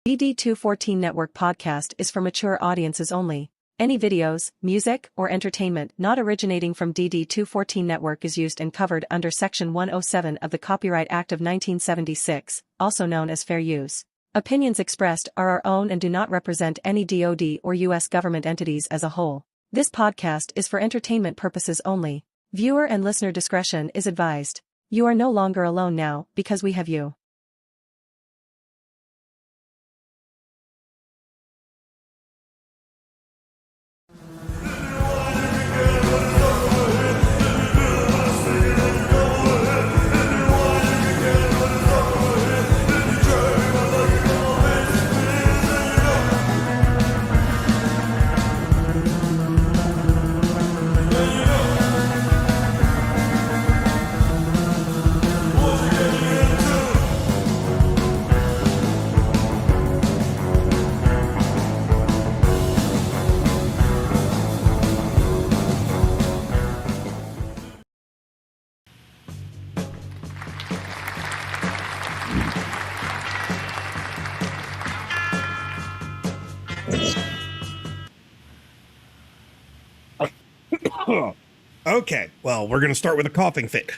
DD214 Network podcast is for mature audiences only. Any videos, music, or entertainment not originating from DD214 Network is used and covered under Section 107 of the Copyright Act of 1976, also known as fair use. Opinions expressed are our own and do not represent any DoD or U.S. government entities as a whole. This podcast is for entertainment purposes only. Viewer and listener discretion is advised. You are no longer alone now, because we have you. Okay, well, we're going to start with a coughing fit.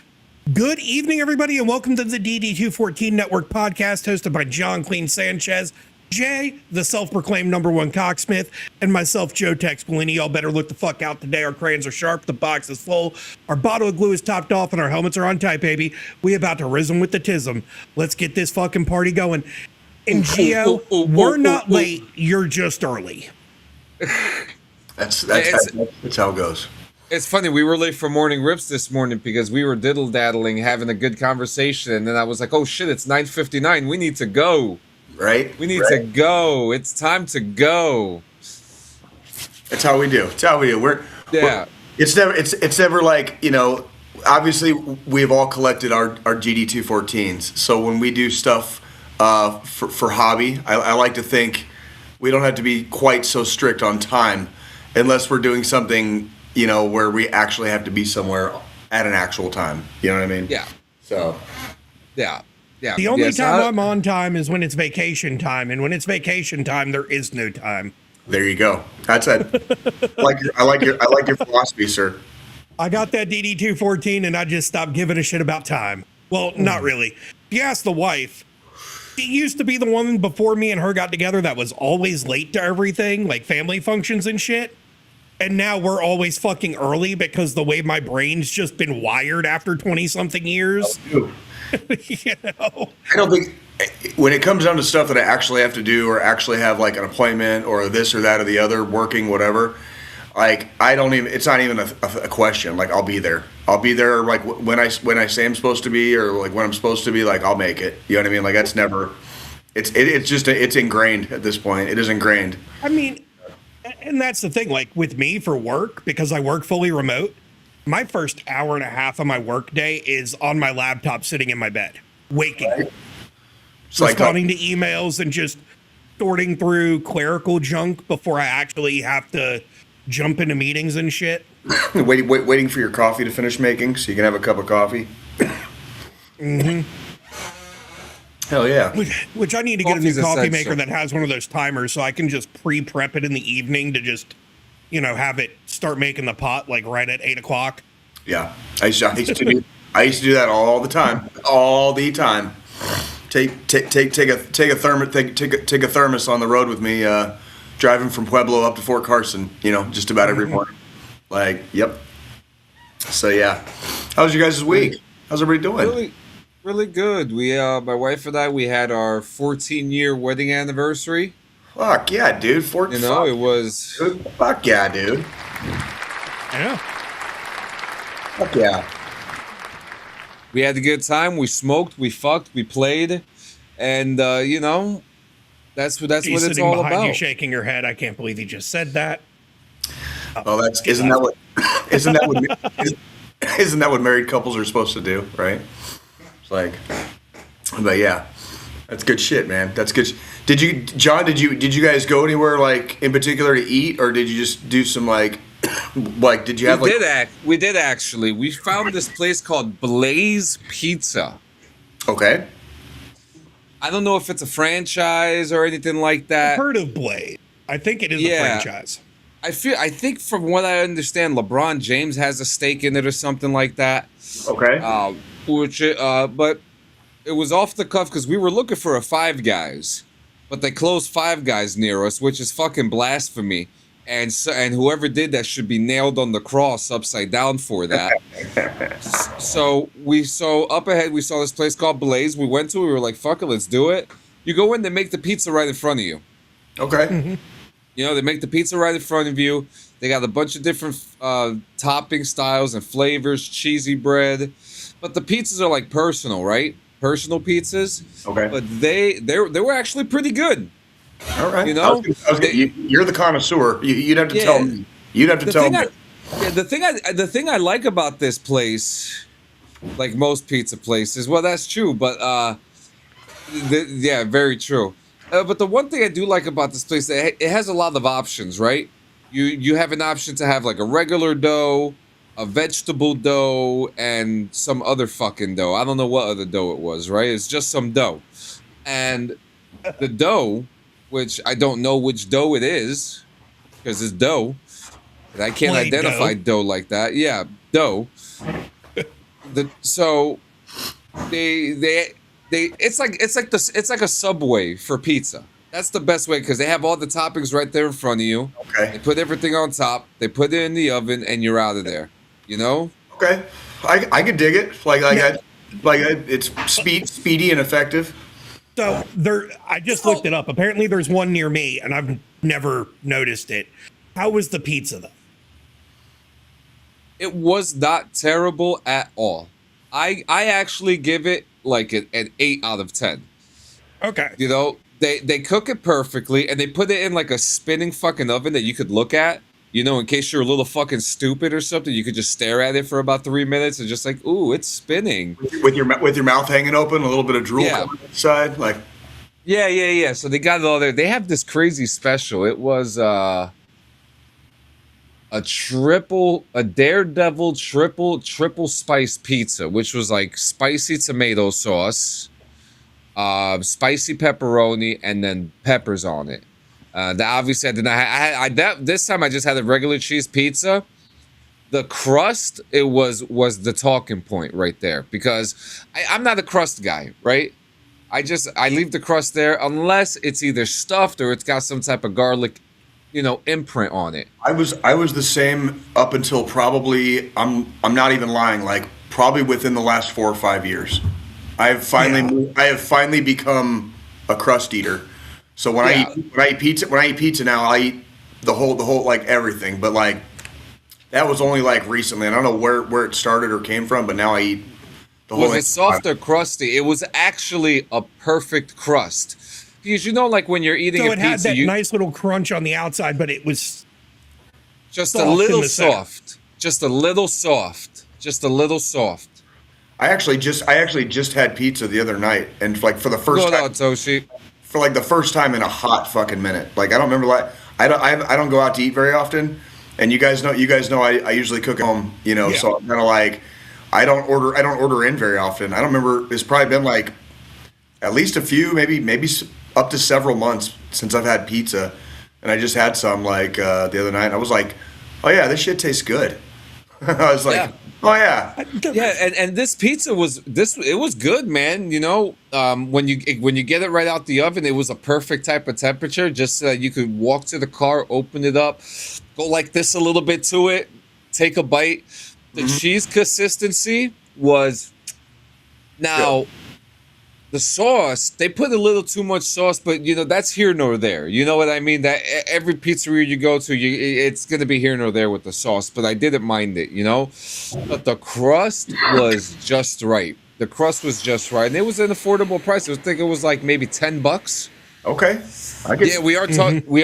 Good evening, everybody, and welcome to the DD214 Network podcast hosted by John Clean Sanchez, Jay, the self-proclaimed #1 cocksmith, and myself, Joe Squillini. Y'all better look the fuck out today. Our crayons are sharp, the box is full, our bottle of glue is topped off, and our helmets are on tight, baby. We about to rhism with the tism. Let's get this fucking party going. And Gio, we're not late, you're just early. That's how it goes. It's funny, we were late for morning rips this morning because we were diddle-daddling, having a good conversation, and then I was like, oh shit, it's 9:59, we need to go. Right? We need to go. It's time to go. That's how we do. It's how we do. It's never like, you know, obviously we've all collected our GD214s, so when we do stuff for hobby, I like to think we don't have to be quite so strict on time unless we're doing something, you know, where we actually have to be somewhere at an actual time. You know what I mean? Yeah. So. Yeah. Yeah. The only time I'm on time is when it's vacation time, and when it's vacation time, there is no time. There you go. That's it. I like your philosophy, sir. I got that DD214, and I just stopped giving a shit about time. Well, not really. If you ask the wife, she used to be the one before me and her got together that was always late to everything, like family functions and shit. And now we're always fucking early because the way my brain's just been wired after 20-something years. Oh, you know? I don't think, when it comes down to stuff that I actually have to do or actually have like an appointment or this or that or the other, working, whatever, like I don't even, it's not even a question. Like I'll be there. I'll be there like when I say I'm supposed to be, or like when I'm supposed to be, like I'll make it. You know what I mean? Like that's never, it's ingrained at this point. It is ingrained. I mean, and that's the thing, like with me for work, because I work fully remote, my first hour and a half of my work day is on my laptop sitting in my bed, waking, right. Responding to emails and just sorting through clerical junk before I actually have to jump into meetings and shit. Waiting for your coffee to finish making so you can have a cup of coffee. Mm-hmm. Hell yeah. Which I need to get a new coffee maker that has one of those timers so I can just pre-prep it in the evening to just, you know, have it start making the pot like right at 8 o'clock. Yeah. I used to do that all the time. All the time. Take a thermos on the road with me, driving from Pueblo up to Fort Carson, you know, just about every morning. Like, yep. So yeah. How was your guys' week? How's everybody doing? Really good. We, my wife and I, we had our 14-year wedding anniversary. Fuck yeah, dude. You know, it was. Fuck yeah, dude. Yeah. Fuck yeah. We had a good time. We smoked. We fucked. We played, and you know, that's what it's all about. You shaking your head. I can't believe you just said that. Oh, isn't that what married couples are supposed to do, right? It's like, but yeah, that's good shit, man. That's good. Did you guys go anywhere like in particular to eat, or did you just do some like did you have we did actually. We found this place called Blaze Pizza. Okay. I don't know if it's a franchise or anything like that. I've heard of Blade. I think it is a franchise. I think from what I understand, LeBron James has a stake in it or something like that. Okay. But it was off the cuff because we were looking for a Five Guys, but they closed Five Guys near us, which is fucking blasphemy. And whoever did that should be nailed on the cross upside down for that. So up ahead we saw this place called Blaze. We went to it. We were like, fuck it, let's do it. You go in, they make the pizza right in front of you. Okay. Mm-hmm. You know, they make the pizza right in front of you. They got a bunch of different topping styles and flavors, cheesy bread. But the pizzas are like personal, right? Personal pizzas. Okay. But they were actually pretty good. All right. You know, you're the connoisseur. You'd have to tell me. You'd have to tell me. The thing I like about this place, like most pizza places, well, that's true, but yeah, very true. But the one thing I do like about this place, it has a lot of options, right? You have an option to have like a regular dough, a vegetable dough, and some other fucking dough. I don't know what other dough it was, right? It's just some dough. And the dough, which I don't know which dough it is, because it's dough. And I can't identify dough like that. Yeah, dough. It's like a Subway for pizza. That's the best way because they have all the toppings right there in front of you. Okay. They put everything on top. They put it in the oven, and you're out of there. You know? Okay. I could dig it. It's speedy and effective. So I just looked it up. Apparently, there's one near me, and I've never noticed it. How was the pizza though? It was not terrible at all. I actually give it like an 8 out of 10. Okay. You know, they cook it perfectly, and they put it in like a spinning fucking oven that you could look at. You know, in case you're a little fucking stupid or something, you could just stare at it for about 3 minutes and just like, ooh, it's spinning. With your mouth hanging open, a little bit of drool coming inside, like. Yeah. So they got it all there. They have this crazy special. It was a Daredevil triple spice pizza, which was like spicy tomato sauce, spicy pepperoni, and then peppers on it. Obviously I did not. This time I just had a regular cheese pizza. The crust, it was the talking point right there because I'm not a crust guy, right? I leave the crust there unless it's either stuffed or it's got some type of garlic, imprint on it. I was the same up until probably I'm not even lying, like probably within the last 4 or 5 years. I have finally become a crust eater. So when I eat pizza now, I eat the whole like everything. But like that was only like recently. I don't know where it started or came from, but now I eat the whole. Was it soft or crusty? It was actually a perfect crust. Because like when you're eating a pizza, had that nice little crunch on the outside, but it was just a little soft. Just a little soft. Just a little soft. I actually just had pizza the other night, and like for the first time. Toshi. For like the first time in a hot fucking minute. Like I don't remember I don't go out to eat very often, and you guys know I usually cook at home, so I'm kind of like I don't order in very often. I don't remember. It's probably been like at least a few, maybe up to several months since I've had pizza, and I just had some like the other night. I was like, oh yeah, this shit tastes good. I was like, oh yeah, and this pizza was good, man. When you get it right out the oven, it was a perfect type of temperature, just so that you could walk to the car, open it up, go like this a little bit to it, take a bite. The cheese consistency was now. The sauce, they put a little too much sauce, but that's here nor there. You know what I mean? That every pizzeria you go to, it's gonna be here nor there with the sauce. But I didn't mind it, But the crust was just right. The crust was just right, and it was an affordable price. I think it was like maybe $10. Okay. We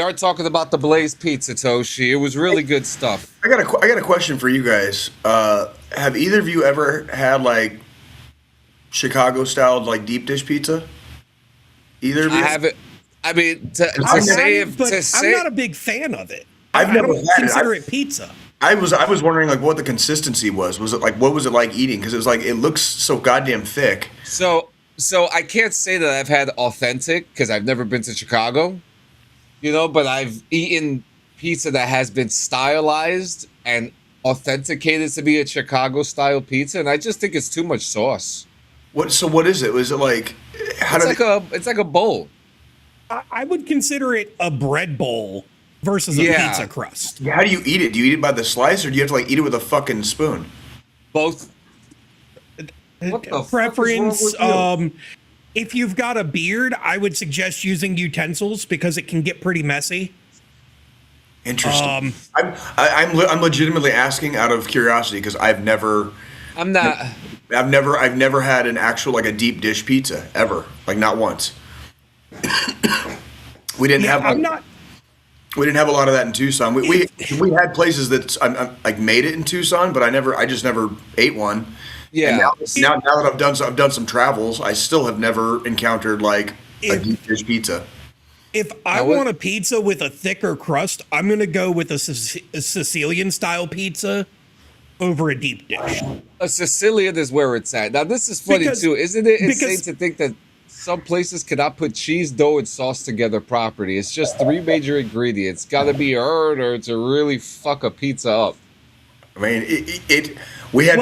are talking about the Blaze Pizza, Toshi. It was really good stuff. I got a question for you guys. Have either of you ever had like Chicago style like deep dish pizza? Either of you? I haven't. I mean, I'm not a big fan of it. I've never consider it pizza. I was wondering like what the consistency was. Was it like what was it like eating? Because it was like it looks so goddamn thick. So So I can't say that I've had authentic because I've never been to Chicago, but I've eaten pizza that has been stylized and authenticated to be a Chicago style pizza, and I just think it's too much sauce. So what is it? Was it like It's like a bowl. I would consider it a bread bowl versus a pizza crust. How do you eat it? Do you eat it by the slice, or do you have to like eat it with a fucking spoon? Both. What the Preference. fuck is wrong with you? If you've got a beard, I would suggest using utensils because it can get pretty messy. Interesting. I'm legitimately asking out of curiosity because I've never had an actual like a deep dish pizza ever, like not once. We didn't have. We didn't have a lot of that in Tucson. We had places that like made it in Tucson, but I just never ate one. Yeah. Now that I've done some travels, I still have never encountered like a deep dish pizza. If I want a pizza with a thicker crust, I'm going to go with a Sicilian style pizza over a deep dish. A Sicilian is where it's at. Now this is funny too, isn't it? Insane to think that some places cannot put cheese, dough, and sauce together properly. It's just 3 major ingredients. Got to be heard, or to really fuck a pizza up. I mean, we had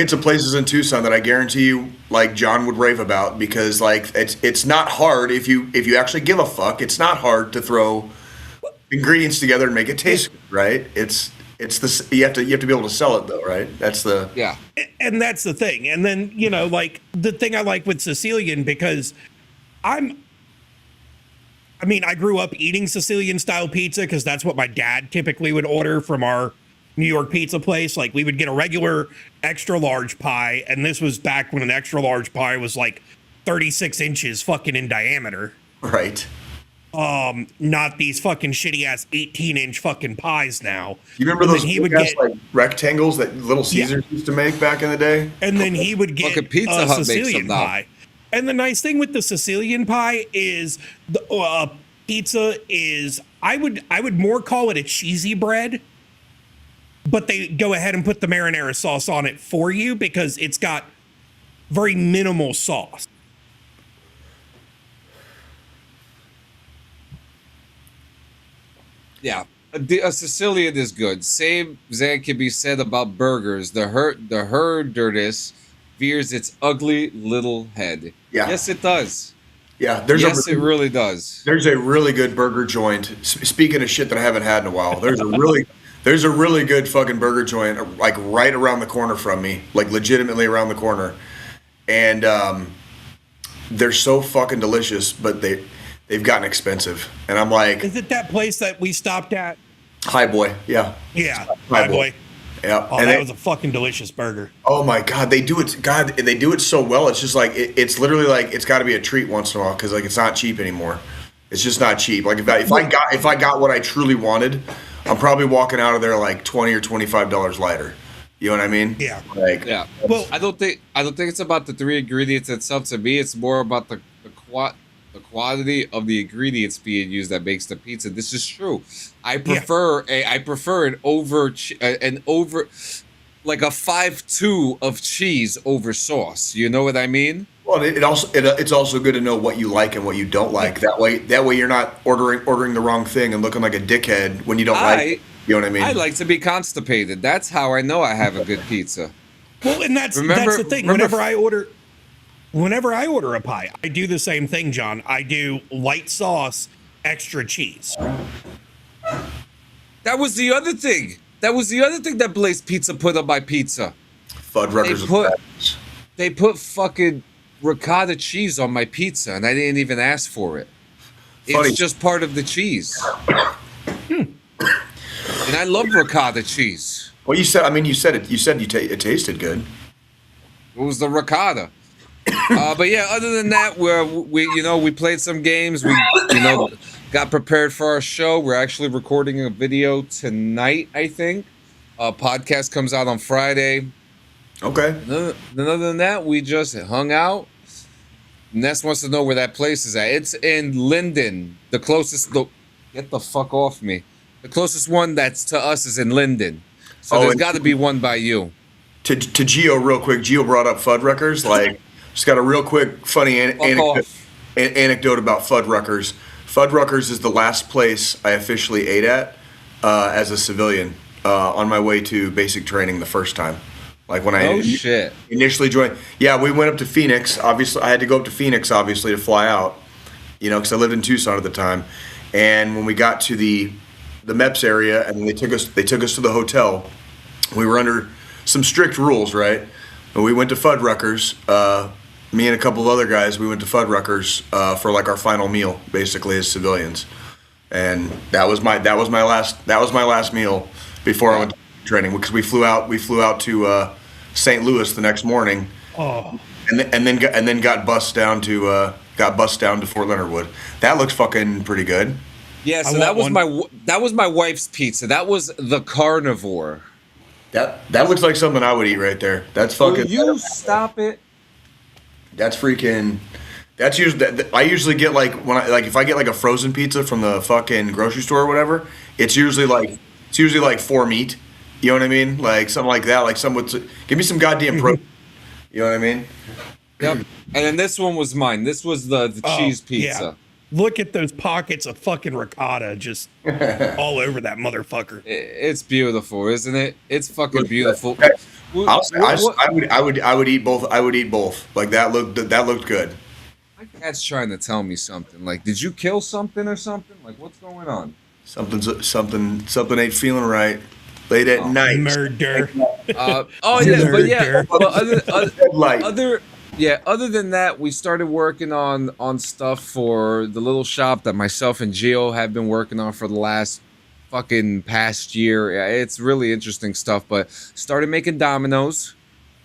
some places in Tucson that I guarantee you, like John would rave about because like it's not hard if you actually give a fuck. It's not hard to throw ingredients together and make it taste good, right? You have to be able to sell it though, right? And that's the thing. And then like the thing I like with Sicilian because I grew up eating Sicilian style pizza because that's what my dad typically would order from our New York pizza place. Like we would get a regular extra large pie, and this was back when an extra large pie was like 36 inches fucking in diameter. Right. Not these fucking shitty ass 18-inch fucking pies now. You remember those like rectangles that Little Caesars used to make back in the day? And then he would get Pizza Hut Sicilian pie. And the nice thing with the Sicilian pie is the pizza is I would more call it a cheesy bread. But they go ahead and put the marinara sauce on it for you because it's got very minimal sauce. Yeah, a Sicilian is good. Same that can be said about burgers. The herderness veers its ugly little head. Yeah. Yes, it does. Yeah, it really does. There's a really good burger joint. Speaking of shit that I haven't had in a while, there's a really good fucking burger joint like right around the corner from me, like legitimately around the corner, and they're so fucking delicious, but they've gotten expensive, and I'm like, is it that place that we stopped at? Hi Boy, yeah, Hi Boy. Yeah, and that was a fucking delicious burger. Oh my god, they do it. God, they do it so well. It's just like it's literally like it's got to be a treat once in a while because like it's not cheap anymore. It's just not cheap. Like if I got what I truly wanted, I'm probably walking out of there like $20 or $25 lighter. You know what I mean? Yeah. Well, I don't think it's about the 3 ingredients itself. To me, it's more about the quantity of the ingredients being used that makes the pizza. This is true. I prefer an over like a 5-2 of cheese over sauce. You know what I mean? Well, it's also good to know what you like and what you don't like. That way you're not ordering the wrong thing and looking like a dickhead when you don't like it. You know what I mean? I like to be constipated. That's how I know I have a good pizza. Well, and that's the thing. Whenever I order a pie, I do the same thing, John. I do light sauce, extra cheese. That was the other thing. That Blaze Pizza put on my pizza. Fuddruckers. They put fucking ricotta cheese on my pizza, and I didn't even ask for it. It's just part of the cheese. And I love ricotta cheese. Well, you said it tasted good. It was the ricotta. But yeah, other than that, we played some games. We got prepared for our show. We're actually recording a video tonight, I think. Podcast comes out on Friday. Okay. Other than that, we just hung out. Ness wants to know where that place is at. It's in Linden. The closest. Get the fuck off me. The closest one that's to us is in Linden. So there's got to be one by you. To Gio, real quick. Gio brought up Fuddruckers. Like, Just got a real quick funny anecdote about Fuddruckers. Fuddruckers is the last place I officially ate at as a civilian on my way to basic training the first time. Like when I initially joined. Yeah, we went up to Phoenix. Obviously, I had to go up to Phoenix, obviously, to fly out, because I lived in Tucson at the time. And when we got to the MEPS area and they took us to the hotel, we were under some strict rules, right? But we went to Fuddruckers. Me and a couple of other guys, we went to Fuddruckers for like our final meal, basically as civilians. And that was my last meal before I went to training, because we flew out to St. Louis the next morning, and then got bussed down to Fort Leonard Wood. That looks fucking pretty good. Yeah, so that was my wife's pizza. That was the carnivore. That looks like something I would eat right there. That's fucking. Will you stop it? That's freaking. That's usually. I usually get like if I get like a frozen pizza from the fucking grocery store or whatever. It's usually like 4 meat. You know what I mean? Like something like that. Like give me some goddamn protein. You know what I mean? Yep. And then this one was mine. This was the cheese pizza. Yeah. Look at those pockets of fucking ricotta just all over that motherfucker. It's beautiful, isn't it? It's fucking beautiful. I would eat both. I would eat both. Like that looked good. My cat's trying to tell me something. Like, did you kill something or something? Like, what's going on? Something ain't feeling right. Late at night. Murder. Other than that, we started working on stuff for the little shop that myself and Gio have been working on for the last fucking past year. Yeah, it's really interesting stuff, but started making dominoes.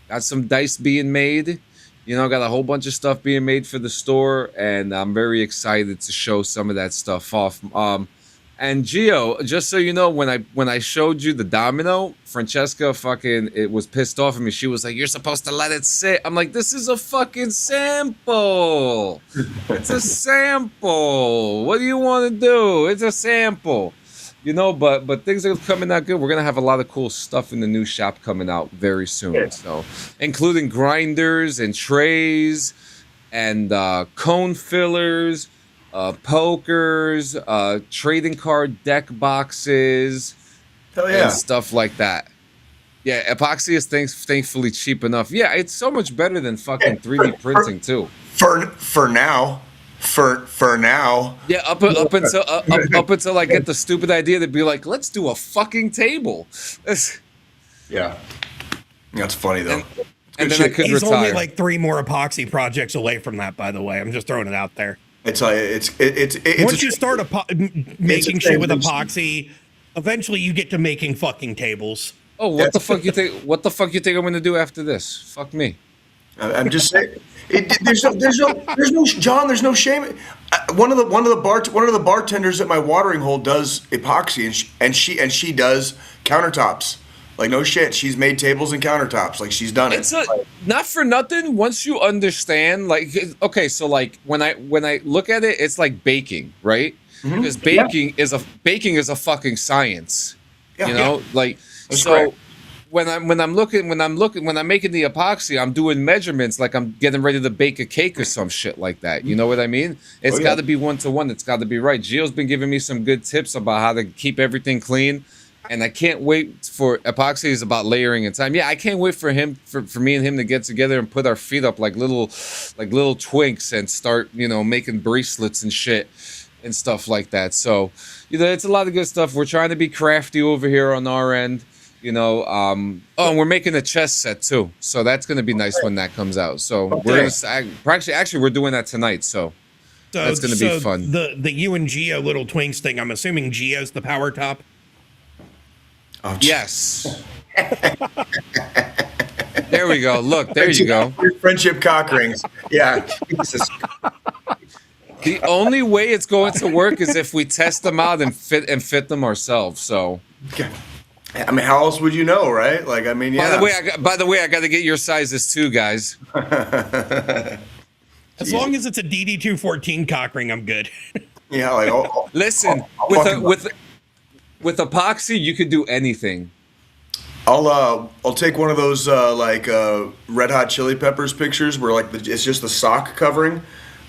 Got some dice being made. Got a whole bunch of stuff being made for the store, and I'm very excited to show some of that stuff off. And Gio, just so you know, when I showed you the domino, Francesca was pissed off at me. She was like, "You're supposed to let it sit." I'm like, "This is a fucking sample. It's a sample. What do you want to do? It's a sample." But things are coming out good. We're gonna have a lot of cool stuff in the new shop coming out very soon. Yeah. So, including grinders and trays and cone fillers. Pokers, trading card deck boxes, and stuff like that. Yeah, epoxy is thankfully cheap enough. Yeah, it's so much better than fucking 3D printing too. For now. Yeah, up until I get the stupid idea to be like, let's do a fucking table. Yeah, that's funny though. And then I could He's retire. only like 3 more epoxy projects away from that, by the way. I'm just throwing it out there. It's once you start making shit with epoxy, eventually you get to making fucking tables. Oh, what the fuck you think? What the fuck you think I'm gonna do after this? Fuck me. I'm just saying. There's no John. There's no shame. One of the bartenders at my watering hole does epoxy, and she does countertops. Like, no shit, she's made tables and countertops. Like, she's done it. Not for nothing. Once you understand, like, okay, so like when I look at it, it's like baking, right? Mm-hmm. Because baking is a fucking science. Yeah. Like, that's so correct. when I'm making the epoxy, I'm doing measurements like I'm getting ready to bake a cake or some shit like that. You know what I mean? It's got to be 1-to-1. It's got to be right. Gio's been giving me some good tips about how to keep everything clean. And I can't wait for epoxy is about layering and time. Yeah, I can't wait for me and him to get together and put our feet up like little twinks and start, making bracelets and shit and stuff like that. So, it's a lot of good stuff. We're trying to be crafty over here on our end, and we're making a chess set too. So that's going to be nice when that comes out. So we're we're doing that tonight. So that's going to be fun. The you and Gio little twinks thing, I'm assuming Gio's the power top. Oh, yes. There we go. Look, there you go. Friendship cock rings. Yeah. The only way it's going to work is if we test them out and fit them ourselves. So. I mean, how else would you know, right? Like, I mean, yeah. By the way, I got to get your sizes too, guys. As long as it's a DD214 cock ring, I'm good. Yeah, like listen, with epoxy, you could do anything. I'll take one of those Red Hot Chili Peppers pictures where like it's just the sock covering,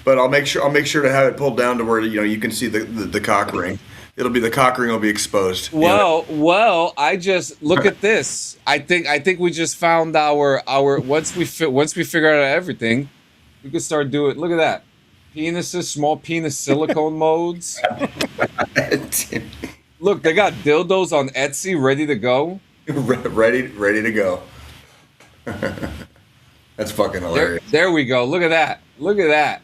but I'll make sure to have it pulled down to where you can see the cock ring. The cock ring will be exposed. Well, I just look at this. I think we just found our once we figure out everything, we could start doing. Look at that, penises, small penis silicone modes. Look, they got dildos on Etsy ready to go. ready to go. That's fucking hilarious. There we go. Look at that. Look at that.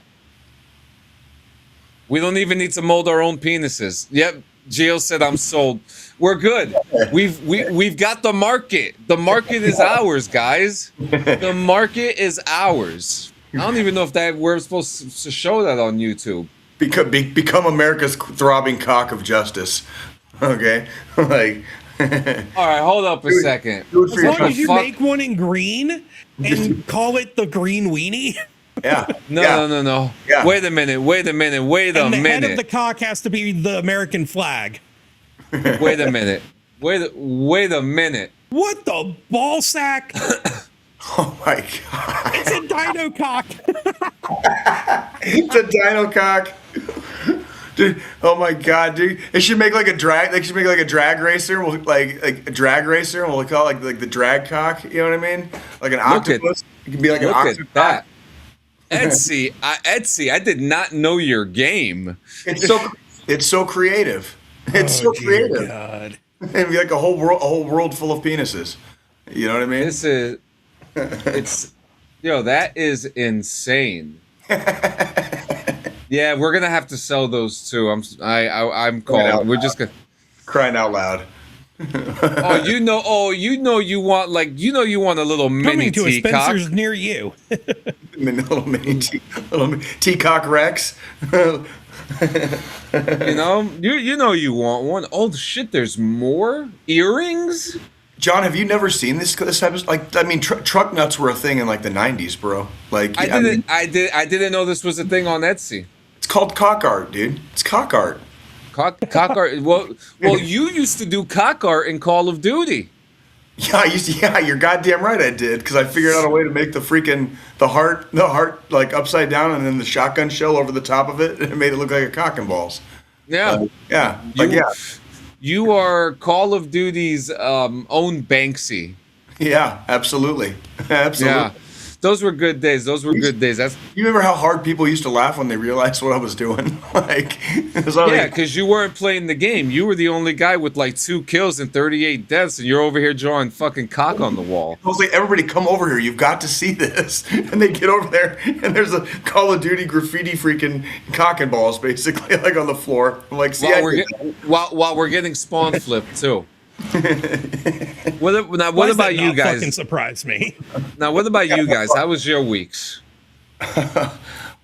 We don't even need to mold our own penises. Yep, Gio said I'm sold. We're good. We've got the market. The market is ours, guys. The market is ours. I don't even know if we're supposed to show that on YouTube. Become America's throbbing cock of justice. Okay, like. All right, hold up a second. As long as you make one in green and call it the green weenie. Yeah. No. Yeah. Wait a minute. And the head of the cock has to be the American flag. Wait a minute. Wait a minute. What the ball sack? Oh my god. It's a dino cock. It's a dino cock. Dude, oh my god, dude! They should make like a drag. They should make like a drag racer. We'll like a drag racer. And we'll call it like the drag cock. You know what I mean? Like an octopus. It can be like an octopus. Look at that. Etsy, I did not know your game. It's so creative. It's so creative. God. It'd be like a whole world full of penises. You know what I mean? That is insane. Yeah, we're gonna have to sell those too. I'm calling. We're just gonna crying out loud. you want a little mini coming to a Spencer's teacock near you. Little mini teacock Rex. you want one. Oh shit! There's more earrings. John, have you never seen this type of truck nuts were a thing in like the 90s, bro. Like I didn't know this was a thing on Etsy. It's called cock art, dude. It's cock art. Cock art. Well, you used to do cock art in Call of Duty. Yeah, you're goddamn right. I did because I figured out a way to make the heart like upside down and then the shotgun shell over the top of it, and it made it look like a cock and balls. Yeah, You are Call of Duty's own Banksy. Yeah, absolutely. Yeah. Those were good days. You remember how hard people used to laugh when they realized what I was doing? Because you weren't playing the game. You were the only guy with like 2 kills and 38 deaths, and you're over here drawing fucking cock on the wall. I was like, everybody come over here. You've got to see this. And they get over there, and there's a Call of Duty graffiti freaking cock and balls, basically, like on the floor. I'm like, while we're getting spawn flipped, too. What about you guys? Fucking surprise me. Now, what about you guys? How was your weeks?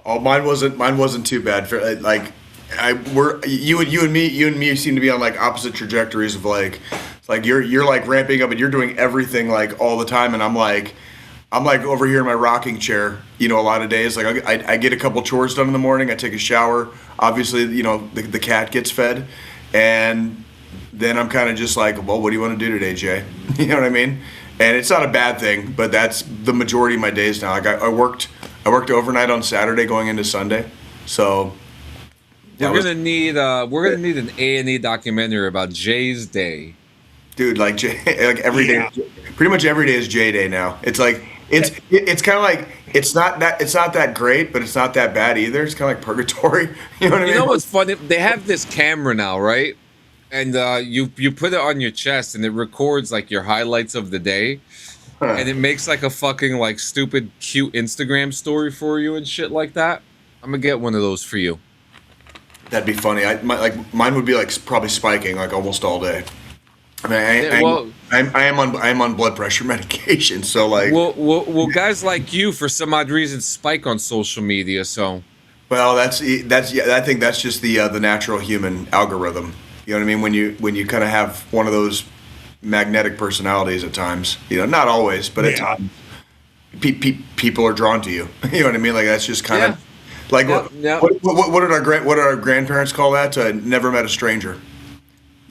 Oh, mine wasn't too bad. You and me seem to be on like opposite trajectories of like you're like ramping up and you're doing everything like all the time, and I'm like over here in my rocking chair. A lot of days like I get a couple chores done in the morning. I take a shower. Obviously, the cat gets fed, and then I'm kind of just like, well, what do you want to do today, Jay? You know what I mean? And it's not a bad thing, but that's the majority of my days now. Like I worked overnight on Saturday going into Sunday, so we're gonna need an A&E documentary about Jay's day, dude. Like Jay, like every day, pretty much every day is Jay Day now. It's like it's kind of like it's not that great, but it's not that bad either. It's kind of like purgatory. You know what I mean? You know what's funny? They have this camera now, right? And you put it on your chest, and it records like your highlights of the day, and it makes like a fucking like stupid cute Instagram story for you and shit like that. I'm gonna get one of those for you. That'd be funny. Mine would be like probably spiking like almost all day. I mean, I am on blood pressure medication, so like. Well, guys like you for some odd reason spike on social media, so. Well, that's I think that's just the natural human algorithm. You know what I mean? When you kind of have one of those magnetic personalities at times, not always, but at times, people are drawn to you. You know what I mean? Like that's just kind of like what did our grandparents call that? Never met a stranger.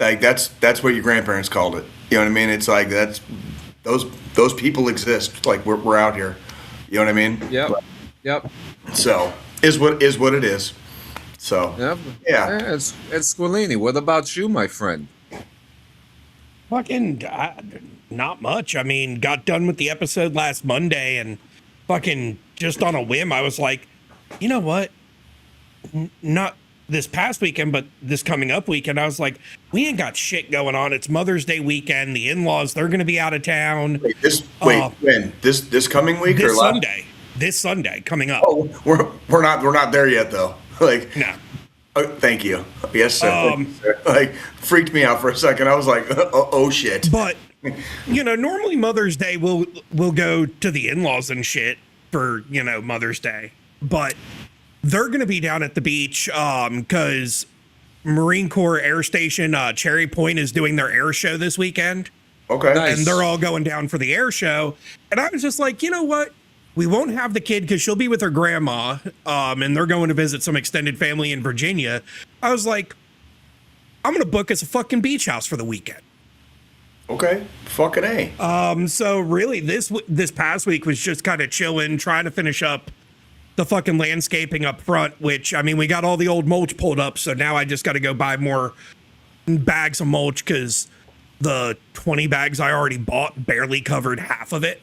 Like that's what your grandparents called it. You know what I mean? It's like that's those people exist. Like we're out here. You know what I mean? Yep. So is what it is. So yeah. It's Squillini. What about you, my friend? Fucking not much. I mean, got done with the episode last Monday, and fucking just on a whim, I was like, you know what? Not this past weekend, but this coming up weekend, I was like, we ain't got shit going on. It's Mother's Day weekend. The in-laws, they're going to be out of town. When? This coming week or Sunday? This Sunday coming up. Oh, we're not there yet though. Like no. Oh, thank you. Yes, sir. Like freaked me out for a second. I was like, oh shit. But normally Mother's Day we'll go to the in-laws and shit for Mother's Day, but they're gonna be down at the beach because Marine Corps Air Station Cherry Point is doing their air show this weekend. Okay, nice. And they're all going down for the air show, and I was just like, you know what? We won't have the kid because she'll be with her grandma, and they're going to visit some extended family in Virginia. I was like, I'm going to book us a fucking beach house for the weekend. Okay, fucking A. So really, this past week was just kind of chilling, trying to finish up the fucking landscaping up front, which, I mean, we got all the old mulch pulled up, so now I just got to go buy more bags of mulch because the 20 bags I already bought barely covered half of it.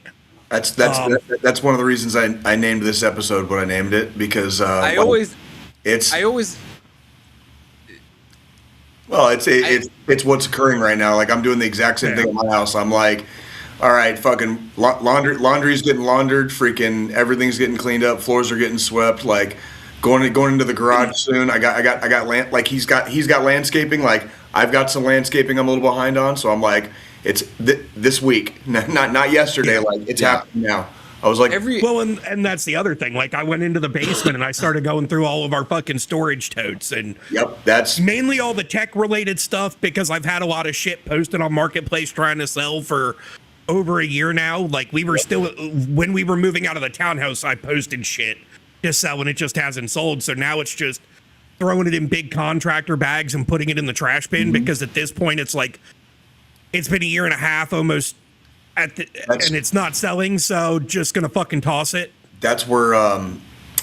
That's one of the reasons I named this episode what I named it, because it's what's occurring right now. Like I'm doing the exact same thing at my house. I'm like, all right, fucking laundry's getting laundered, freaking everything's getting cleaned up, floors are getting swept, like going into the garage soon. I got he's got landscaping, like I've got some landscaping I'm a little behind on, so I'm like, it's this week, not yesterday. Like it's happening now. I was like, and that's the other thing. Like I went into the basement and I started going through all of our fucking storage totes, and that's mainly all the tech related stuff because I've had a lot of shit posted on Marketplace trying to sell for over a year now. Like we were still when we were moving out of the townhouse, I posted shit to sell and it just hasn't sold. So now it's just throwing it in big contractor bags and putting it in the trash bin because at this point it's like. It's been a year and a half almost and it's not selling, so just gonna fucking toss it. That's where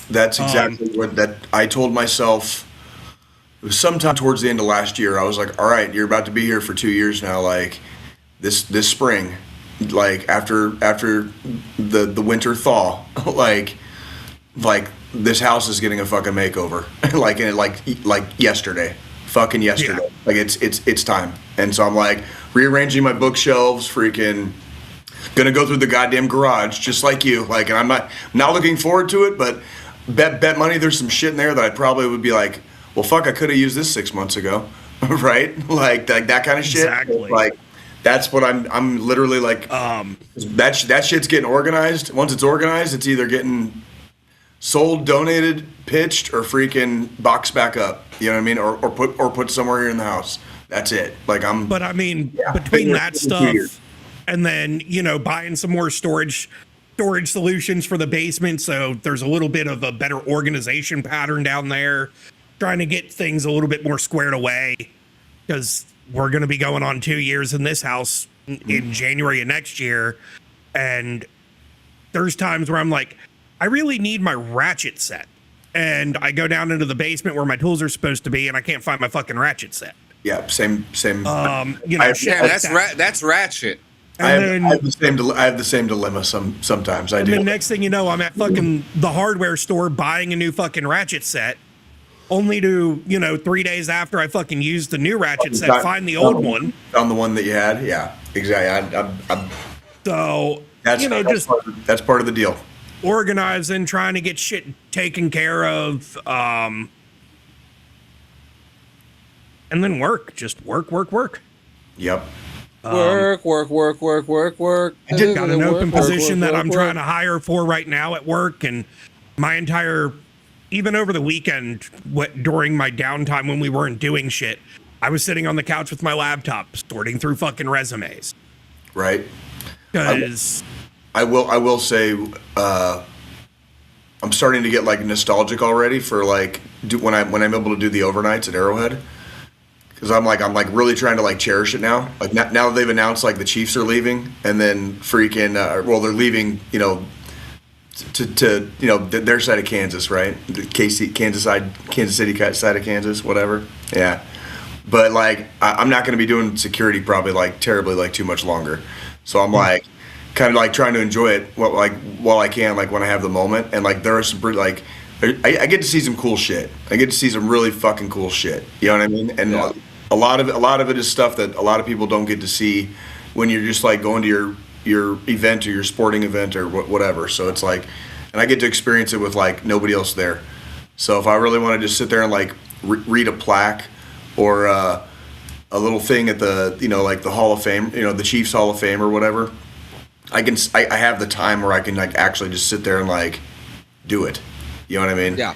that's exactly what that I told myself. It was sometime towards the end of last year. I was like, all right, you're about to be here for 2 years now. Like this spring, like after the winter thaw, like this house is getting a fucking makeover. like yesterday. Fucking yesterday. Yeah. Like it's time. And so I'm like rearranging my bookshelves, freaking gonna go through the goddamn garage just like you. Like, and I'm not looking forward to it, but bet money there's some shit in there that I probably would be like, well fuck, I could have used this 6 months ago. Right? Like that kind of shit. Exactly. Like that's what I'm literally like that shit's getting organized. Once it's organized, it's either getting sold, donated, pitched, or freaking boxed back up. You know what I mean? Or put somewhere here in the house. That's it. Like But I mean, between that stuff and then buying some more storage solutions for the basement, so there's a little bit of a better organization pattern down there. Trying to get things a little bit more squared away because we're going to be going on 2 years in this house in January of next year, and there's times where I'm like, I really need my ratchet set. And I go down into the basement where my tools are supposed to be, and I can't find my fucking ratchet set. Yeah, same. That's ratchet. I have the same dilemma sometimes. I do. And the next thing you know, I'm at fucking the hardware store buying a new fucking ratchet set, only to 3 days after I fucking used the new ratchet set, find the old one. Found the one that you had. Yeah, exactly. So that's part of the deal. Organizing, trying to get shit taken care of, and then work. Just work. Yep. Work. I did got an open position that I'm trying to hire for right now at work, and my entire, even over the weekend, during my downtime when we weren't doing shit, I was sitting on the couch with my laptop, sorting through fucking resumes. Right. Because I will say, I'm starting to get like nostalgic already for like when I'm able to do the overnights at Arrowhead, because I'm like really trying to like cherish it now. Like now that they've announced like the Chiefs are leaving, and then freaking they're leaving, you know, to you know their side of Kansas, right? The Kansas City side of Kansas, whatever. Yeah, but like I'm not going to be doing security probably like terribly like too much longer. So I'm like kind of like trying to enjoy it while I can, like when I have the moment. And like there are some like I get to see some cool shit. I get to see some really fucking cool shit. You know what I mean? And a lot of it is stuff that a lot of people don't get to see when you're just like going to your event or your sporting event or whatever. So it's like, and I get to experience it with like nobody else there. So if I really want to just sit there and like read a plaque or a little thing at the, you know, like the Hall of Fame, you know, the Chiefs Hall of Fame or whatever, I have the time where I can like actually just sit there and like do it. You know what I mean? Yeah.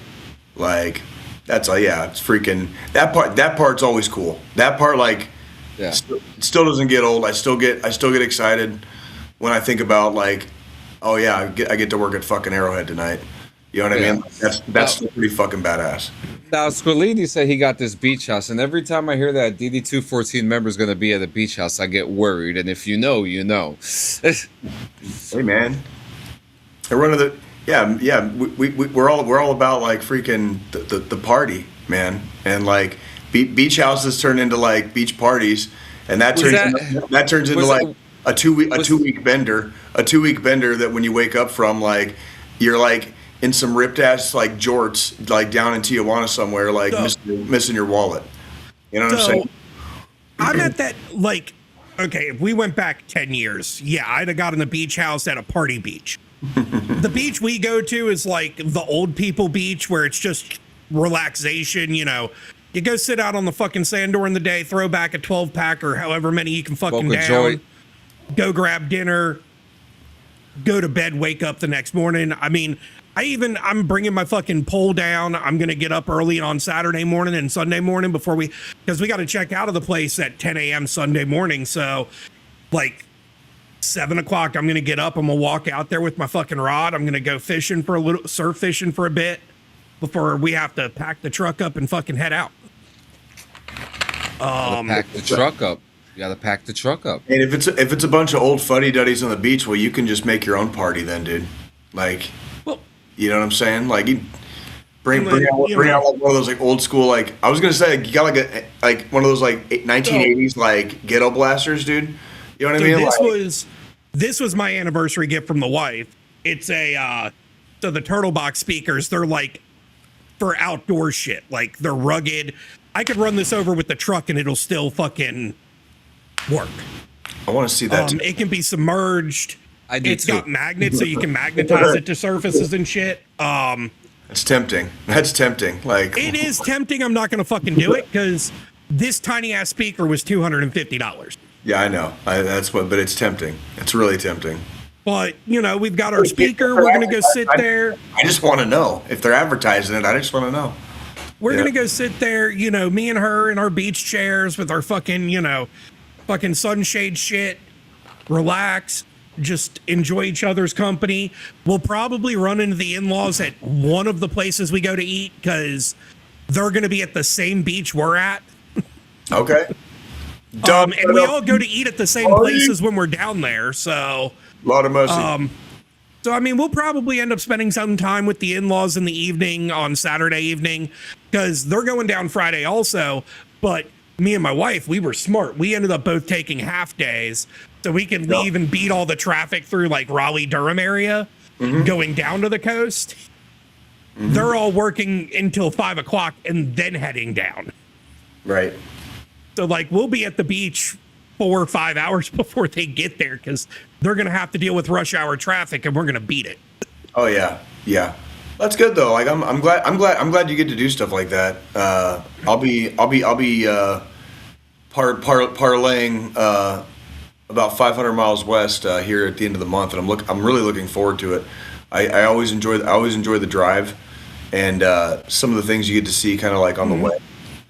Like that's it's freaking that part's always cool. That part like still doesn't get old. I still get excited when I think about like, oh yeah, I get to work at fucking Arrowhead tonight. You know what I mean? That's still pretty fucking badass. Now Squillini said he got this beach house, and every time I hear that DD214 member is going to be at a beach house, I get worried. And if you know, you know. Hey man, they're one of the we're all about like freaking the party, man, and like beach houses turn into like beach parties, and that turns into like a two week bender that when you wake up from, like you're like in some ripped ass like jorts like down in Tijuana somewhere, like missing your wallet. You know what I'm saying? I'm at that, like, okay, if we went back 10 years, yeah, I'd have gotten a beach house at a party beach. The beach we go to is like the old people beach where it's just relaxation, you know. You go sit out on the fucking sand during the day, throw back a 12-pack or however many you can fucking down, go grab dinner, go to bed, wake up the next morning. I mean, I'm bringing my fucking pole down. I'm going to get up early on Saturday morning and Sunday morning because we got to check out of the place at 10 a.m. Sunday morning. So like 7 o'clock, I'm going to get up. I'm going to walk out there with my fucking rod. I'm going to go fishing for surf fishing for a bit before we have to pack the truck up and fucking head out. Pack the truck up. You got to pack the truck up. And if it's a bunch of old fuddy-duddies on the beach, well, you can just make your own party then, dude. Like, you know what I'm saying? Like, you bring out like one of those like old school, like I was gonna say, like, you got like one of those like 1980s like ghetto blasters, dude. You know what I mean? This was my anniversary gift from the wife. It's so the Turtle Box speakers, they're like for outdoor shit. Like they're rugged. I could run this over with the truck and it'll still fucking work. I want to see that. It can be submerged. It's got magnets, so you can magnetize it to surfaces and shit. That's tempting. Like, it is tempting. I'm not going to fucking do it because this tiny ass speaker was $250. Yeah, I know. But it's tempting. It's really tempting. But, you know, we've got our speaker. We're going to go sit there. I just want to know if they're advertising it. I just want to know. We're going to go sit there, you know, me and her in our beach chairs with our fucking, you know, fucking sunshade shit, relax, just enjoy each other's company. We'll probably run into the in-laws at one of the places we go to eat because they're going to be at the same beach we're at. Okay. And we all go to eat at the same places when we're down there. So a lot of mercy. So, I mean, we'll probably end up spending some time with the in-laws in the evening on Saturday evening because they're going down Friday also. But me and my wife, we were smart. We ended up both taking half days so we can leave and beat all the traffic through like Raleigh-Durham area, going down to the coast. They're all working until 5 o'clock and then heading down. Right. So, like, we'll be at the beach 4 or 5 hours before they get there because they're going to have to deal with rush hour traffic and we're going to beat it. Oh yeah. Yeah. That's good though. Like I'm glad you get to do stuff like that. I'll be parlaying about 500 miles west here at the end of the month, and I'm really looking forward to it. I always enjoy the drive and some of the things you get to see kind of like on the way.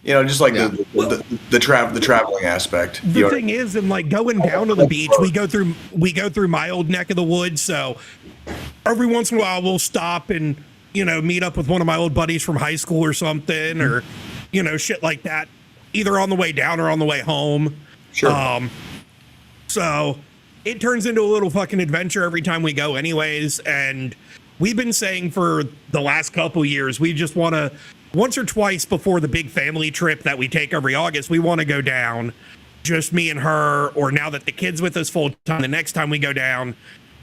You know, just like the traveling aspect. The thing is, and like going down to the beach, we go through my old neck of the woods. So every once in a while, we'll stop and, you know, meet up with one of my old buddies from high school or something, or, you know, shit like that. either on the way down or on the way home. Sure. So it turns into a little fucking adventure every time we go anyways. And we've been saying for the last couple years, we just want to, once or twice before the big family trip that we take every August, we want to go down, just me and her, or now that the kid's with us full time, the next time we go down,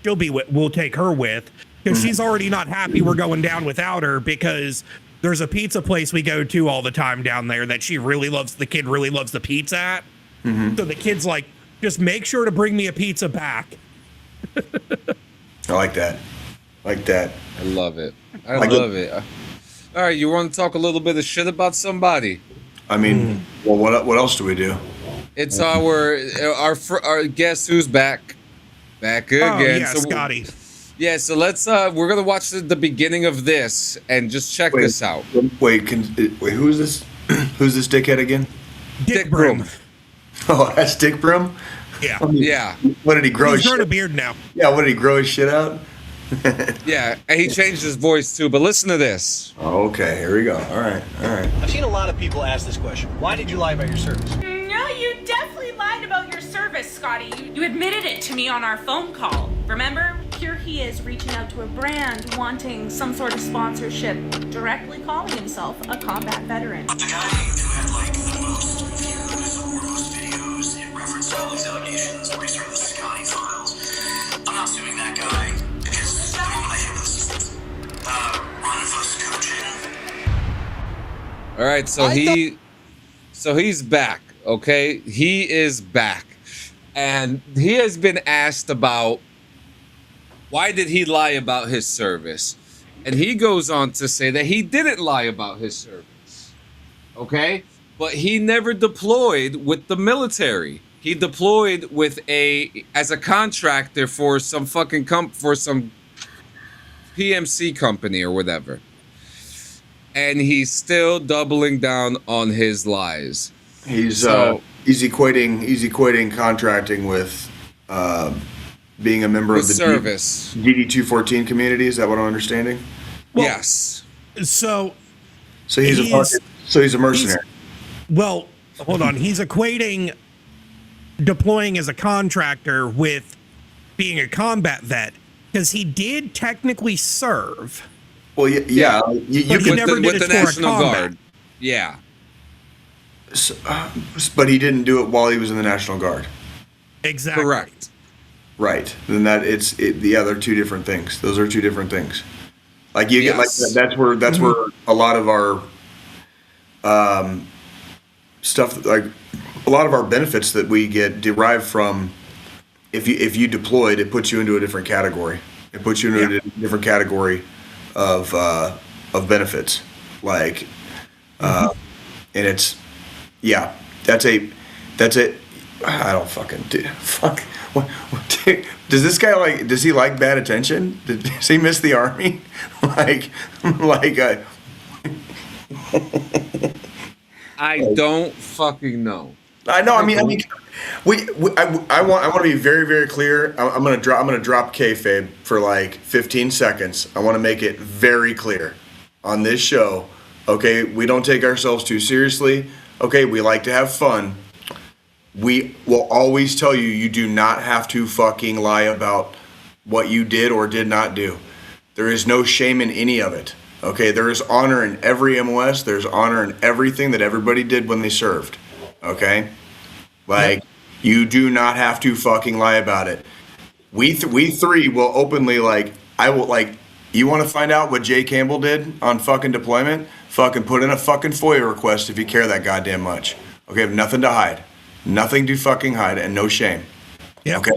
we'll take her with, because she's already not happy we're going down without her, because there's a pizza place we go to all the time down there that she really loves, the kid really loves the pizza at. So the kid's like, just make sure to bring me a pizza back. I like that. Like that. I love it. I love it. All right, you want to talk a little bit of shit about somebody? I mean, well, what else do we do? It's our guest who's back again. Oh, yeah, so Scotty. Yeah, so let's we're gonna watch the beginning of this and just check this out. Wait, who is this? Who's this dickhead again? Dick Broom. Oh, that's Dick Broom? Yeah. Yeah. What did he grow? He's growing a beard now. Yeah, what did he grow his shit out? Yeah, and he changed his voice too, but listen to this. Okay, here we go. All right. I've seen a lot of people ask this question. Why did you lie about your service? No, you definitely lied about your service, Scotty. You admitted it to me on our phone call. Remember? Here he is reaching out to a brand wanting some sort of sponsorship, directly calling himself a combat veteran. The guy who had like the most views or most videos in reference to all these allegations where he started the Scotty files. I'm not suing that guy because I mean I have this run of us coaching. All right, so he's back, okay? He is back. And he has been asked about why did he lie about his service? And he goes on to say that he didn't lie about his service. Okay? But he never deployed with the military. He deployed with as a contractor for some fucking for some PMC company or whatever. And he's still doubling down on his lies. He's equating contracting with being a member of the service DD214 community. Is that what I'm understanding? Well, yes. So he's a mercenary. Well, hold on. He's equating deploying as a contractor with being a combat vet, because he did technically serve. Well, yeah. You could never did it for a National combat. Guard. Yeah. So, but he didn't do it while he was in the National Guard. Exactly. Correct. Right. Then they're two different things. Those are two different things. Like you get like that's where a lot of our stuff, like a lot of our benefits that we get derive from if you deployed, it puts you into a different category. It puts you into a different category of benefits. Like and it's that's it. I don't fucking fuck. What, does this guy like? Does he like bad attention? Does he miss the army? I don't fucking know. I know. I mean, I want to be very, very clear. I'm gonna drop kayfabe for like 15 seconds. I want to make it very clear on this show. Okay, we don't take ourselves too seriously. Okay, we like to have fun. We will always tell you, you do not have to fucking lie about what you did or did not do. There is no shame in any of it. Okay, there is honor in every MOS. There's honor in everything that everybody did when they served. Okay? Like, you do not have to fucking lie about it. We three will openly, like, I will, like, you want to find out what Jay Campbell did on fucking deployment? Fucking put in a fucking FOIA request if you care that goddamn much. Okay, have nothing to hide. Nothing to fucking hide and no shame. Yeah. Okay?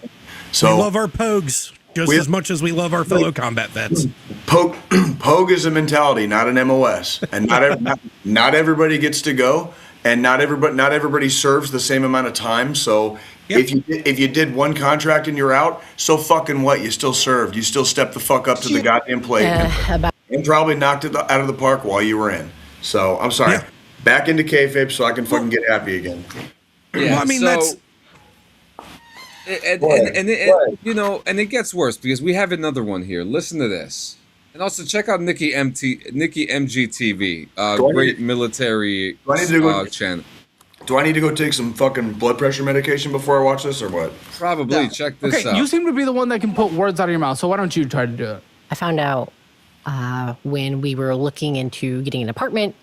So we love our pogues just as much as we love our fellow combat vets. Pogue is a mentality, not an MOS. And not everybody gets to go, and not everybody serves the same amount of time. So if you did one contract and you're out, so fucking what? You still served. You still stepped the fuck up to the goddamn plate and probably knocked it out of the park while you were in. So I'm sorry. Yeah. Back into kayfabe so I can fucking get happy again. Yeah, well, I mean, so, that's... And it gets worse because we have another one here. Listen to this. And also check out Nikki MGTV, great military channel. Do I need to go take some fucking blood pressure medication before I watch this, or what? Probably. Check this out. You seem to be the one that can put words out of your mouth, so why don't you try to do it? I found out when we were looking into getting an apartment,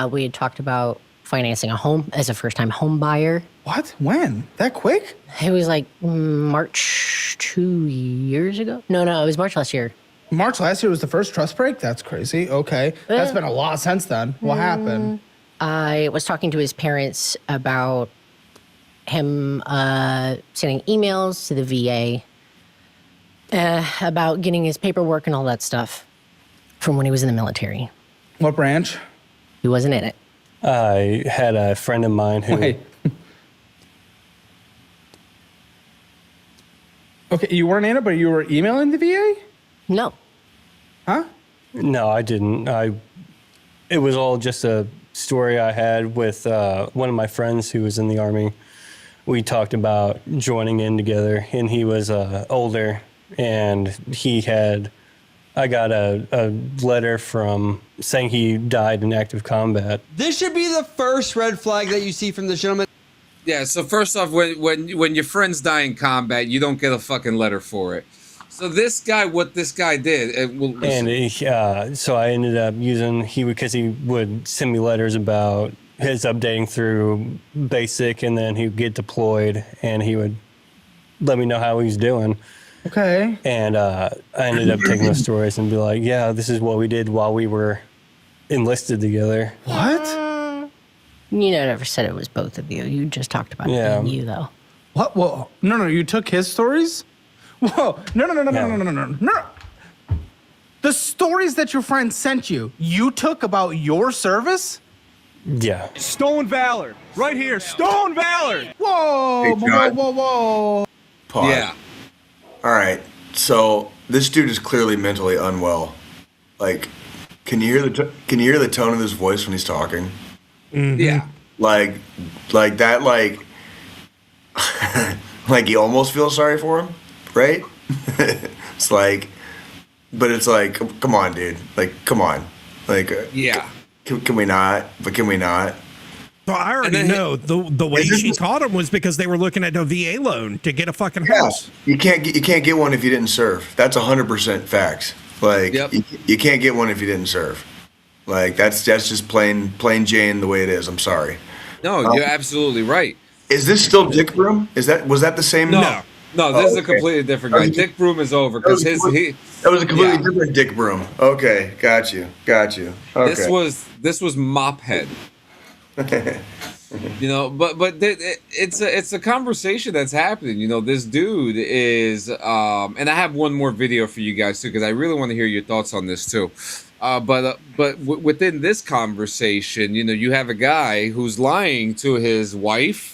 we had talked about financing a home as a first-time home buyer. What? When? That quick? It was like March 2 years ago. No, it was March last year. March last year was the first trust break? That's crazy. Okay. That's been a lot since then. What happened? I was talking to his parents about him sending emails to the VA about getting his paperwork and all that stuff from when he was in the military. What branch? He wasn't in it. I had a friend of mine who... Wait. Okay, you weren't in it, but you were emailing the VA? No. Huh? No, I didn't. It was all just a story I had with one of my friends who was in the Army. We talked about joining in together, and he was older, and I got a letter from saying he died in active combat. This should be the first red flag that you see from this gentleman. Yeah, so first off, when your friends die in combat, you don't get a fucking letter for it. So this guy, what this guy did, so I ended up using because he would send me letters about his updating through basic, and then he'd get deployed, and he would let me know how he's doing. Okay. And I ended up taking those stories and be like, yeah, this is what we did while we were enlisted together. What? You never said it was both of you. You just talked about it being you, though. What? Whoa. No, you took his stories? Whoa. No. The stories that your friend sent you took about your service? Yeah. Stone Valor. Right here. Stone Valor. Whoa. Pause. Yeah. All right. So this dude is clearly mentally unwell. Like, can you hear the tone of his voice when he's talking? Mm-hmm. Yeah. Like that. Like you almost feel sorry for him, right? It's like, but it's like, come on, dude. Like, come on. Like, yeah. Can we not? But can we not? So I already know the way she caught him was because they were looking at a VA loan to get a fucking house. You can't get one if you didn't serve. That's 100% facts. Like, you can't get one if you didn't serve. Like, that's just plain Jane the way it is. I'm sorry. No, you're absolutely right. Is this still Dick Broom? Was that the same? No, this is a completely different guy. Dick Broom is over because that was a completely different Dick Broom. Okay, got you. Okay. This was Mophead. But it's a conversation that's happening. This dude is, and I have one more video for you guys too because I really want to hear your thoughts on this too. But within this conversation, you have a guy who's lying to his wife,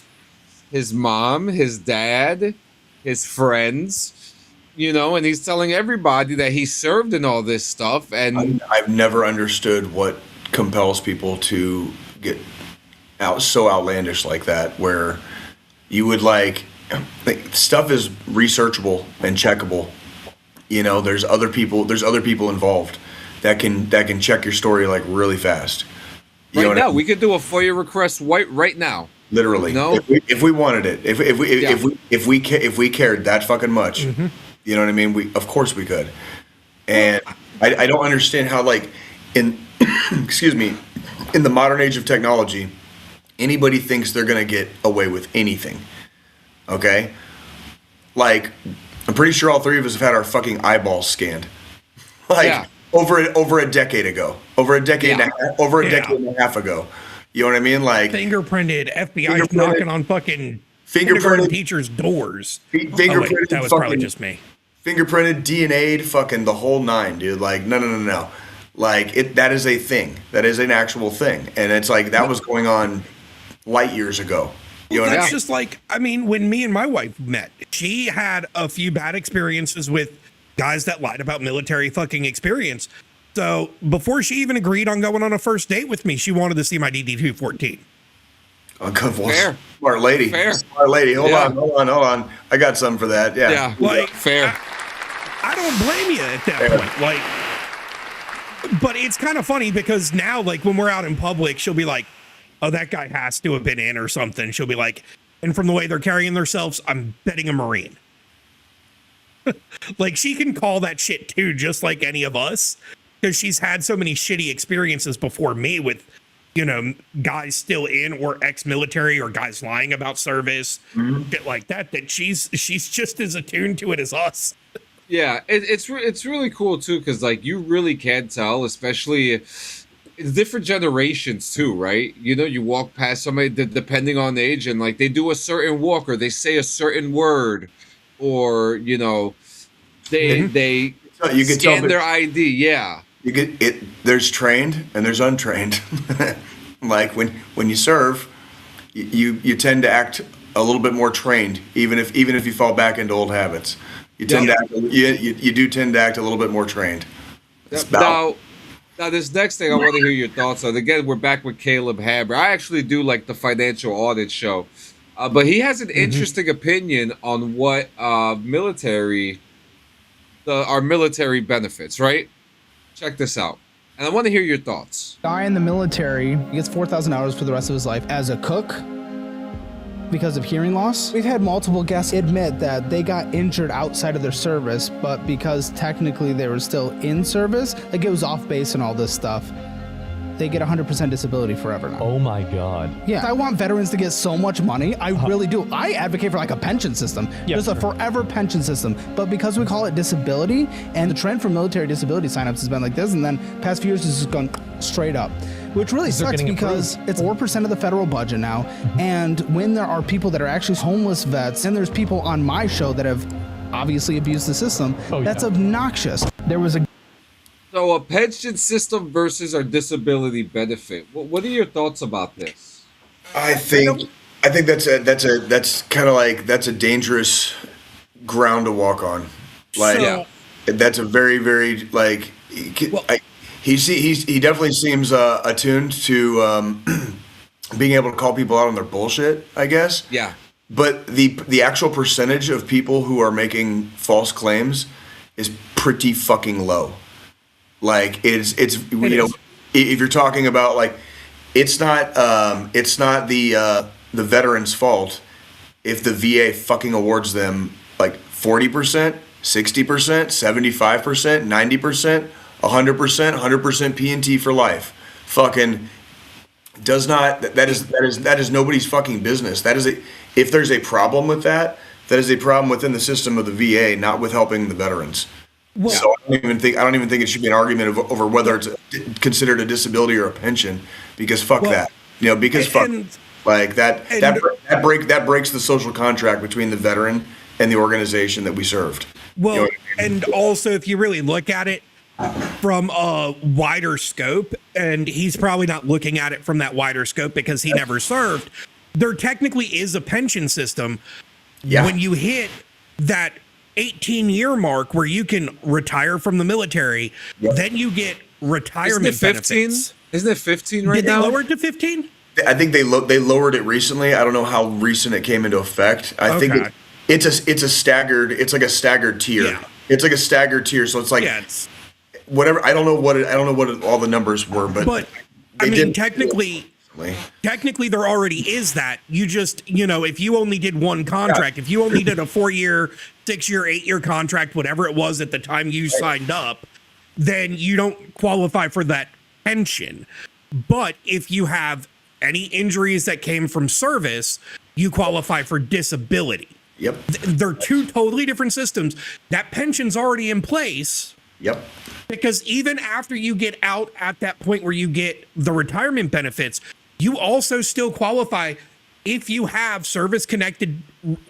his mom, his dad, his friends, and he's telling everybody that he served in all this stuff. And I've never understood what compels people to get so outlandish like that, where you would like stuff is researchable and checkable. There's other people involved that can check your story like really fast. Right now, we could do a FOIA request right now. Literally, if we wanted it, if we cared that fucking much, you know what I mean. Of course we could. And I don't understand how, like, in excuse me, in the modern age of technology, anybody thinks they're gonna get away with anything. Okay, like, I'm pretty sure all three of us have had our fucking eyeballs scanned. Like, over a decade ago, over a decade and a half ago. You know what I mean? Like, fingerprinted, FBI knocking on fucking fingerprinted teachers' doors. Fingerprinted. That was probably just me. Fingerprinted, DNA'd, fucking the whole nine, dude. Like, no. Like, that is a thing. That is an actual thing. And it's like, that was going on light years ago. You know what I mean? Just like, when me and my wife met, she had a few bad experiences with guys that lied about military fucking experience. So before she even agreed on going on a first date with me, she wanted to see my DD214. Oh, good. Fair. Smart lady. Fair. Smart lady. Hold on. I got something for that. Yeah. Like, fair. I don't blame you at that point. Like, but it's kind of funny because now, like, when we're out in public, she'll be like, oh, that guy has to have been in or something. She'll be like, and from the way they're carrying themselves, I'm betting a Marine. Like, she can call that shit too, just like any of us, because she's had so many shitty experiences before me with, you know, guys still in or ex-military or guys lying about service, shit like that, that she's just as attuned to it as us. Yeah, it's really cool too, because like you really can tell, especially different generations too, right? You know, you walk past somebody depending on age, and like they do a certain walk or they say a certain word, or you know, they you can scan tell their ID. Yeah, you get it. There's trained and there's untrained. Like when you serve, you tend to act a little bit more trained, even if you fall back into old habits. You tend to act, you do tend to act a little bit more trained. Now, this next thing I want to hear your thoughts on. Again, we're back with Caleb Hammer. I actually do like the financial audit show, but he has an interesting opinion on what our military benefits. Right? Check this out, and I want to hear your thoughts. Guy in the military gets 4,000 hours for the rest of his life as a cook because of hearing loss. We've had multiple guests admit that they got injured outside of their service, but because technically they were still in service, like it was off base and all this stuff, they get 100% disability forever now. Oh my God. Yeah, I want veterans to get so much money. I really do. I advocate for like a pension system. There's a forever pension system, but because we call it disability, and the trend for military disability signups has been like this, and then past few years has just gone straight up, which really sucks because it's 4% of the federal budget now. And when there are people that are actually homeless vets, and there's people on my show that have obviously abused the system, that's obnoxious. There was a So a pension system versus our disability benefit. What are your thoughts about this? I think that's kind of like that's a dangerous ground to walk on. Like that's a very, very like he definitely seems attuned to being able to call people out on their bullshit, I guess. Yeah. But the actual percentage of people who are making false claims is pretty fucking low. Like it's you know, if you're talking about like it's not the veteran's fault if the VA fucking awards them like 40%, 60%, 75%, 90%, 100%, 100% P&T for life. Fucking does not that is nobody's fucking business. That is if there's a problem with that is a problem within the system of the VA, not with helping the veterans. Well, so I don't even think it should be an argument over whether it's considered a disability or a pension, because fuck that, you know, because like that breaks the social contract between the veteran and the organization that we served. Well, you know what I mean? And also if you really look at it from a wider scope, and he's probably not looking at it from that wider scope because he never served, there technically is a pension system when you hit that 18-year mark where you can retire from the military, then you get retirement benefits. Isn't it 15 right now? Did they lower it to 15? I think they lowered it recently. I don't know how recent it came into effect. I think it's a staggered. It's like a staggered tier. Yeah. It's like a staggered tier. So it's like whatever. I don't know what all the numbers were, but I mean technically there already is that. You just, you know, if you only did one contract, if you only did a 4-year, 6-year, 8-year contract, whatever it was at the time you signed up, then you don't qualify for that pension. But if you have any injuries that came from service, you qualify for disability. Yep. They're two totally different systems. That pension's already in place. Yep. Because even after you get out at that point where you get the retirement benefits, you also still qualify if you have service-connected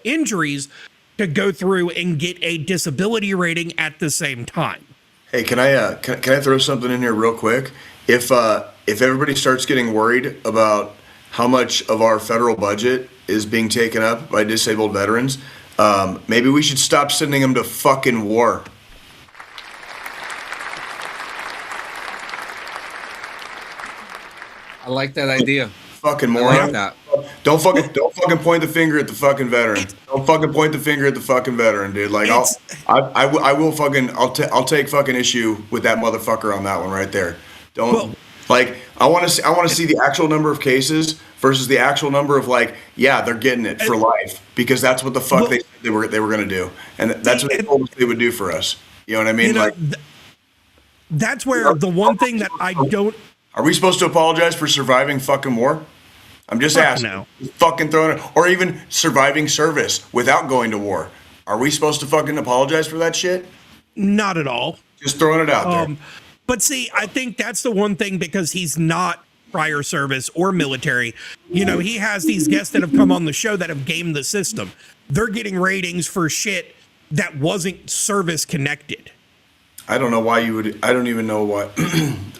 injuries to go through and get a disability rating at the same time. Hey, can I throw something in here real quick? If everybody starts getting worried about how much of our federal budget is being taken up by disabled veterans, maybe we should stop sending them to fucking war. I like that idea. Fucking moron. I like that. Don't fucking point the finger at the fucking veteran. Don't fucking point the finger at the fucking veteran, dude. Like I'll take fucking issue with that motherfucker on that one right there. Don't Like, I want to see the actual number of cases versus the actual number of like, yeah, they're getting it for life because that's what the fuck they said they were going to do, and that's what they told us they would do for us. You know what I mean? That's where the one thing that I don't. Are we supposed to apologize for surviving fucking war? I'm just asking. No. Fucking throwing it, or even surviving service without going to war. Are we supposed to fucking apologize for that shit? Not at all. Just throwing it out there. But see, I think that's the one thing because he's not prior service or military. You know, he has these guests that have come on the show that have gamed the system. They're getting ratings for shit that wasn't service connected. I don't know why you would. I don't even know what.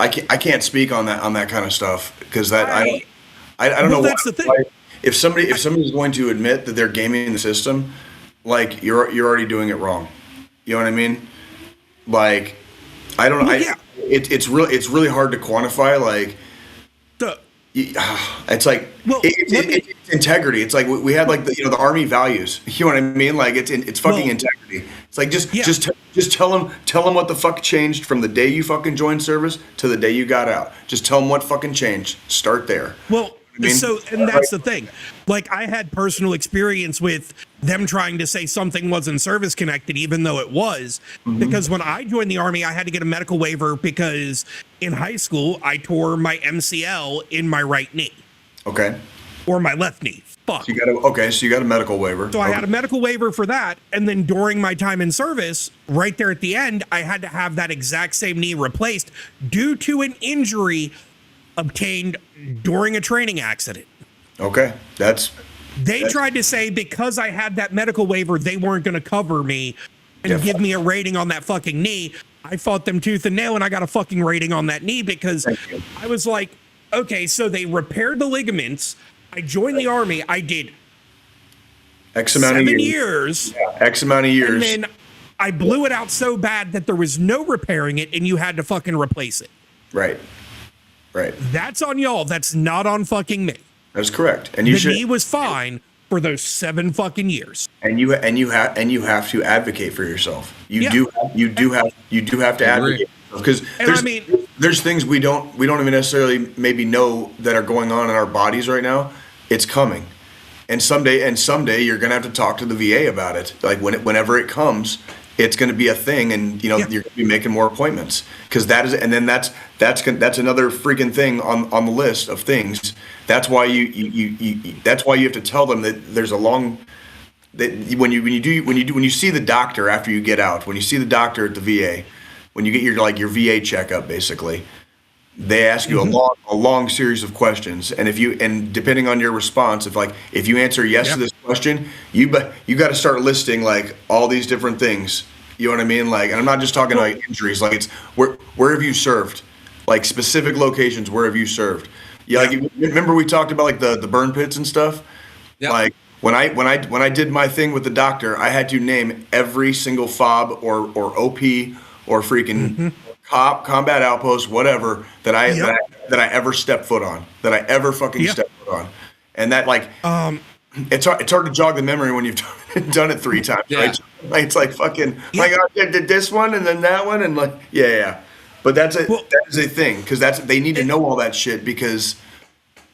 I can't speak on that kind of stuff because I don't know. That's the thing. If somebody's going to admit that they're gaming the system, like you're already doing it wrong. You know what I mean? Like, I don't know. Yeah. It's really hard to quantify. Like, it's like it's integrity. It's like we had like the Army values. You know what I mean? Like it's fucking integrity. It's like just tell them what the fuck changed from the day you fucking joined service to the day you got out. Just tell them what fucking changed. Start there. Well, and that's the thing. Like, I had personal experience with them trying to say something wasn't service connected, even though it was. Because when I joined the Army, I had to get a medical waiver because in high school, I tore my MCL in my right knee. Okay. Or my left knee. Fuck. So you got a medical waiver. So I had a medical waiver for that. And then during my time in service, right there at the end, I had to have that exact same knee replaced due to an injury obtained during a training accident. Okay. They tried to say because I had that medical waiver, they weren't going to cover me and give me a rating on that fucking knee. I fought them tooth and nail and I got a fucking rating on that knee because I was like, okay, so they repaired the ligaments. I joined the Army. I did X amount of years. Yeah, X amount of years. And then I blew it out so bad that there was no repairing it and you had to fucking replace it. Right. That's on y'all. That's not on fucking me. That's correct. And the knee was fine for those 7 fucking years. And you have to advocate for yourself. You do have to advocate because there's things we don't even necessarily maybe know that are going on in our bodies right now. It's coming, and someday you're gonna have to talk to the VA about it. Like whenever it comes, it's going to be a thing, and you're going to be making more appointments because that's another freaking thing on the list of things. That's why that's why you have to tell them that there's a long that when you see the doctor after you get out, when you see the doctor at the VA, when you get your VA checkup, basically, they ask you a long series of questions, and depending on your response, if you answer yes to this question, you got to start listing like all these different things. You know what I mean? Like, and I'm not just talking like injuries. Like, it's where have you served? Like specific locations. Where have you served? Yeah. Like, remember we talked about like the burn pits and stuff. Yeah. Like when I did my thing with the doctor, I had to name every single FOB or OP or freaking combat outpost, whatever that I ever stepped foot on, that I ever fucking stepped foot on, and that like it's hard to jog the memory when you've done it 3 times, right? Like, it's like fucking my God, I did this one and then that one and like but that is a thing because they need to know all that shit because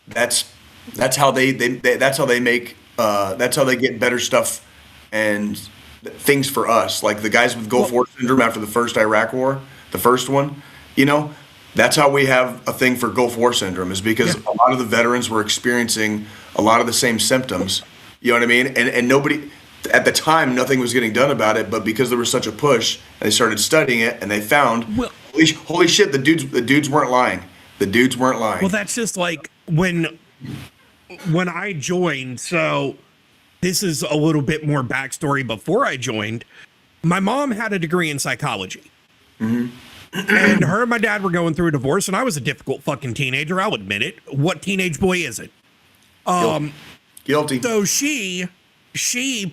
that's how they make that's how they get better stuff and things for us, like the guys with Gulf War syndrome after the first Iraq War. The first one, that's how we have a thing for Gulf War syndrome is because a lot of the veterans were experiencing a lot of the same symptoms. You know what I mean? And nobody, at the time, nothing was getting done about it, but because there was such a push, and they started studying it, and they found, holy shit, the dudes weren't lying. The dudes weren't lying. Well, that's just like when I joined, so this is a little bit more backstory before I joined. My mom had a degree in psychology. And her and my dad were going through a divorce, and I was a difficult fucking teenager. I'll admit it. What teenage boy isn't? Guilty. So she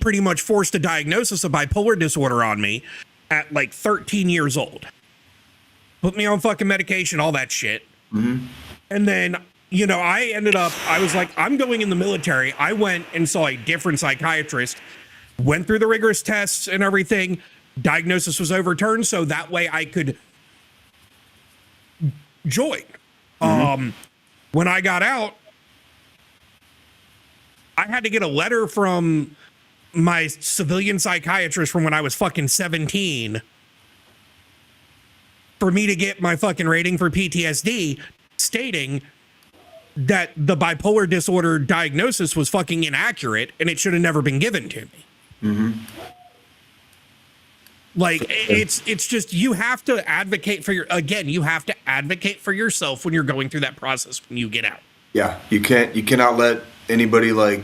pretty much forced a diagnosis of bipolar disorder on me at like 13 years old. Put me on fucking medication, all that shit. And then, I was like, I'm going in the military. I went and saw a different psychiatrist, went through the rigorous tests and everything. Diagnosis was overturned, so that way I could join. When I got out, I had to get a letter from my civilian psychiatrist from when I was fucking 17 for me to get my fucking rating for PTSD, stating that the bipolar disorder diagnosis was fucking inaccurate and it should have never been given to me. Like, it's just, you have to advocate for you have to advocate for yourself when you're going through that process when you get out. Yeah, you cannot let anybody like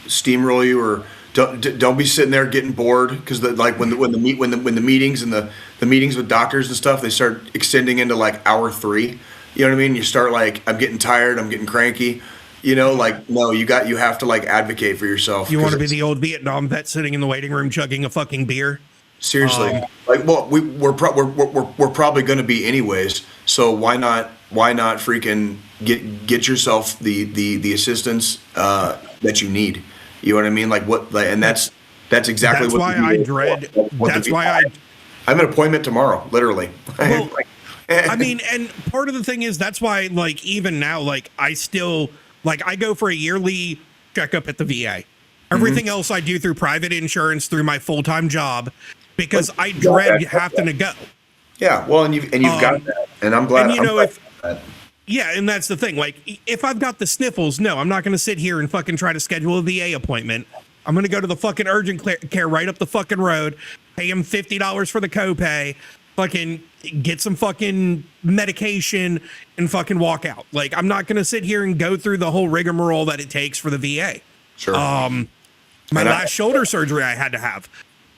steamroll you, or don't be sitting there getting bored, because when the meetings and the meetings with doctors and stuff, they start extending into like hour 3. You know what I mean? You start like, I'm getting tired, I'm getting cranky. You know, like, no, you have to like advocate for yourself. You want to be the old Vietnam vet sitting in the waiting room chugging a fucking beer? Seriously, like, well, we're probably going to be anyways. So why not freaking get yourself the assistance that you need? You know what I mean? Like and that's exactly that's what. Why I dread. That's why I have an appointment tomorrow, literally. Well, I mean, and part of the thing is that's why, like, even now, like, I still, like, I go for a yearly checkup at the VA. Everything else I do through private insurance through my full-time job, because I dread having to go. Yeah, well, and you've got that, and I'm glad. And yeah, and that's the thing. Like, if I've got the sniffles, no, I'm not going to sit here and fucking try to schedule a VA appointment. I'm going to go to the fucking urgent care right up the fucking road, pay him $50 for the copay, fucking get some fucking medication, and fucking walk out. Like, I'm not going to sit here and go through the whole rigmarole that it takes for the VA. Sure. My last shoulder surgery I had to have,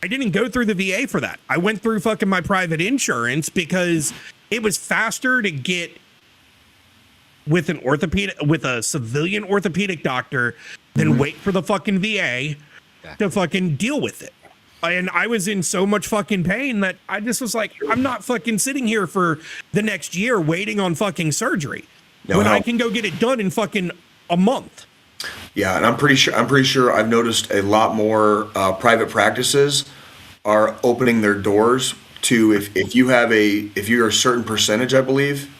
I didn't go through the VA for that. I went through fucking my private insurance because it was faster to get with a civilian orthopedic doctor than wait for the fucking VA to fucking deal with it. And I was in so much fucking pain that I just was like, I'm not fucking sitting here for the next year waiting on fucking surgery when I can go get it done in fucking a month. Yeah, and I'm pretty sure I've noticed a lot more private practices are opening their doors to if you're a certain percentage, I believe,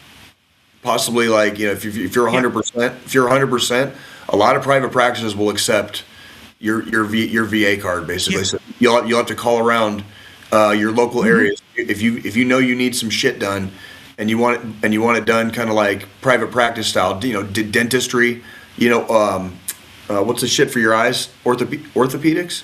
possibly, like, you know, if you're 100%, a lot of private practices will accept your VA card, basically. Yeah. So you'll have to call around your local areas if you know you need some shit done, and you want it done kind of like private practice style, you know, dentistry. You know, what's the shit for your eyes? Orthopedics?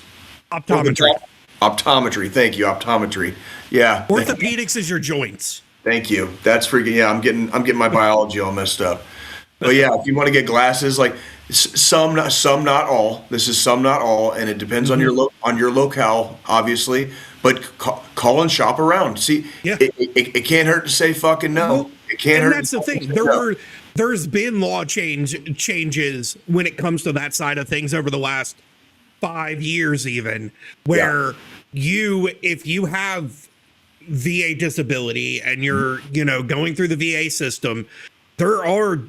Optometry. Thank you. Optometry. Yeah. Orthopedics is your joints. Thank you. That's freaking, yeah. I'm getting my biology all messed up. But yeah, if you want to get glasses, like some, not all. This is some, not all, and it depends on your locale, obviously. But call and shop around. See, it can't hurt to say fucking no. It can't hurt. And that's the thing. There's been law changes when it comes to that side of things over the last 5 years, even, where if you have VA disability and you're, you know, going through the VA system, there are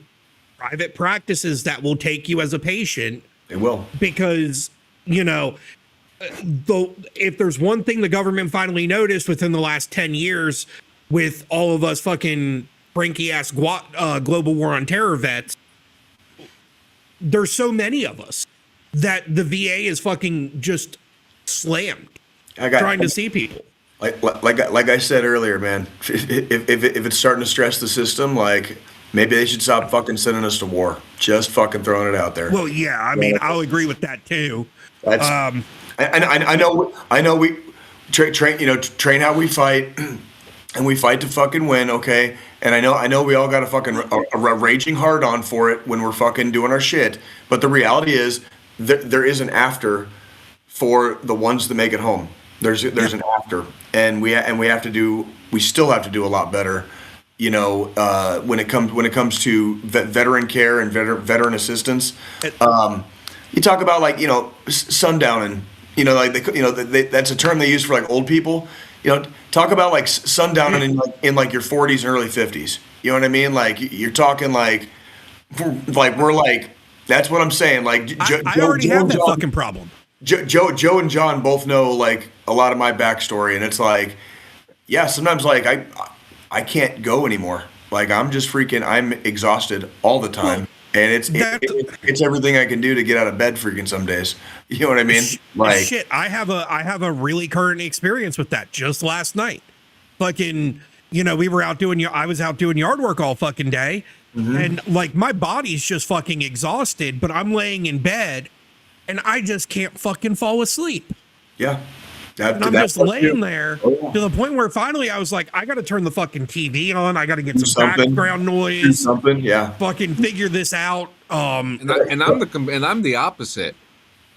private practices that will take you as a patient. They will. Because, you know, if there's one thing the government finally noticed within the last 10 years with all of us fucking cranky ass global war on terror vets, there's so many of us that the VA is fucking just slammed trying to see people. Like I said earlier, man, if it's starting to stress the system, like, maybe they should stop fucking sending us to war. Just fucking throwing it out there. Well, yeah, I mean, I'll agree with that too. That's, I know we train how we fight, and we fight to fucking win, okay? And I know we all got a fucking a raging hard on for it when we're fucking doing our shit. But the reality is there is an after for the ones that make it home. There's an after, and we still have to do a lot better, you know, when it comes to veteran care and veteran assistance. You talk about, like, you know, sundowning, you know, like that's a term they use for like old people. You know, talk about like sundowning in your 40s and early 50s. You know what I mean? Like, you're talking like we're like, that's what I'm saying. Like, I already have that fucking problem. Joe and John both know like a lot of my backstory, and it's like, yeah, sometimes like I can't go anymore. Like I'm exhausted all the time. And it's everything I can do to get out of bed freaking some days. You know what I mean? Like shit, I have a really current experience with that just last night. Fucking, I was out doing yard work all fucking day. And like my body's just fucking exhausted, but I'm laying in bed and I just can't fucking fall asleep. Yeah. And I'm just laying there to the point where finally I was like, I got to turn the fucking TV on. I got to get some background noise. Do something, yeah. Fucking figure this out. And I'm the opposite.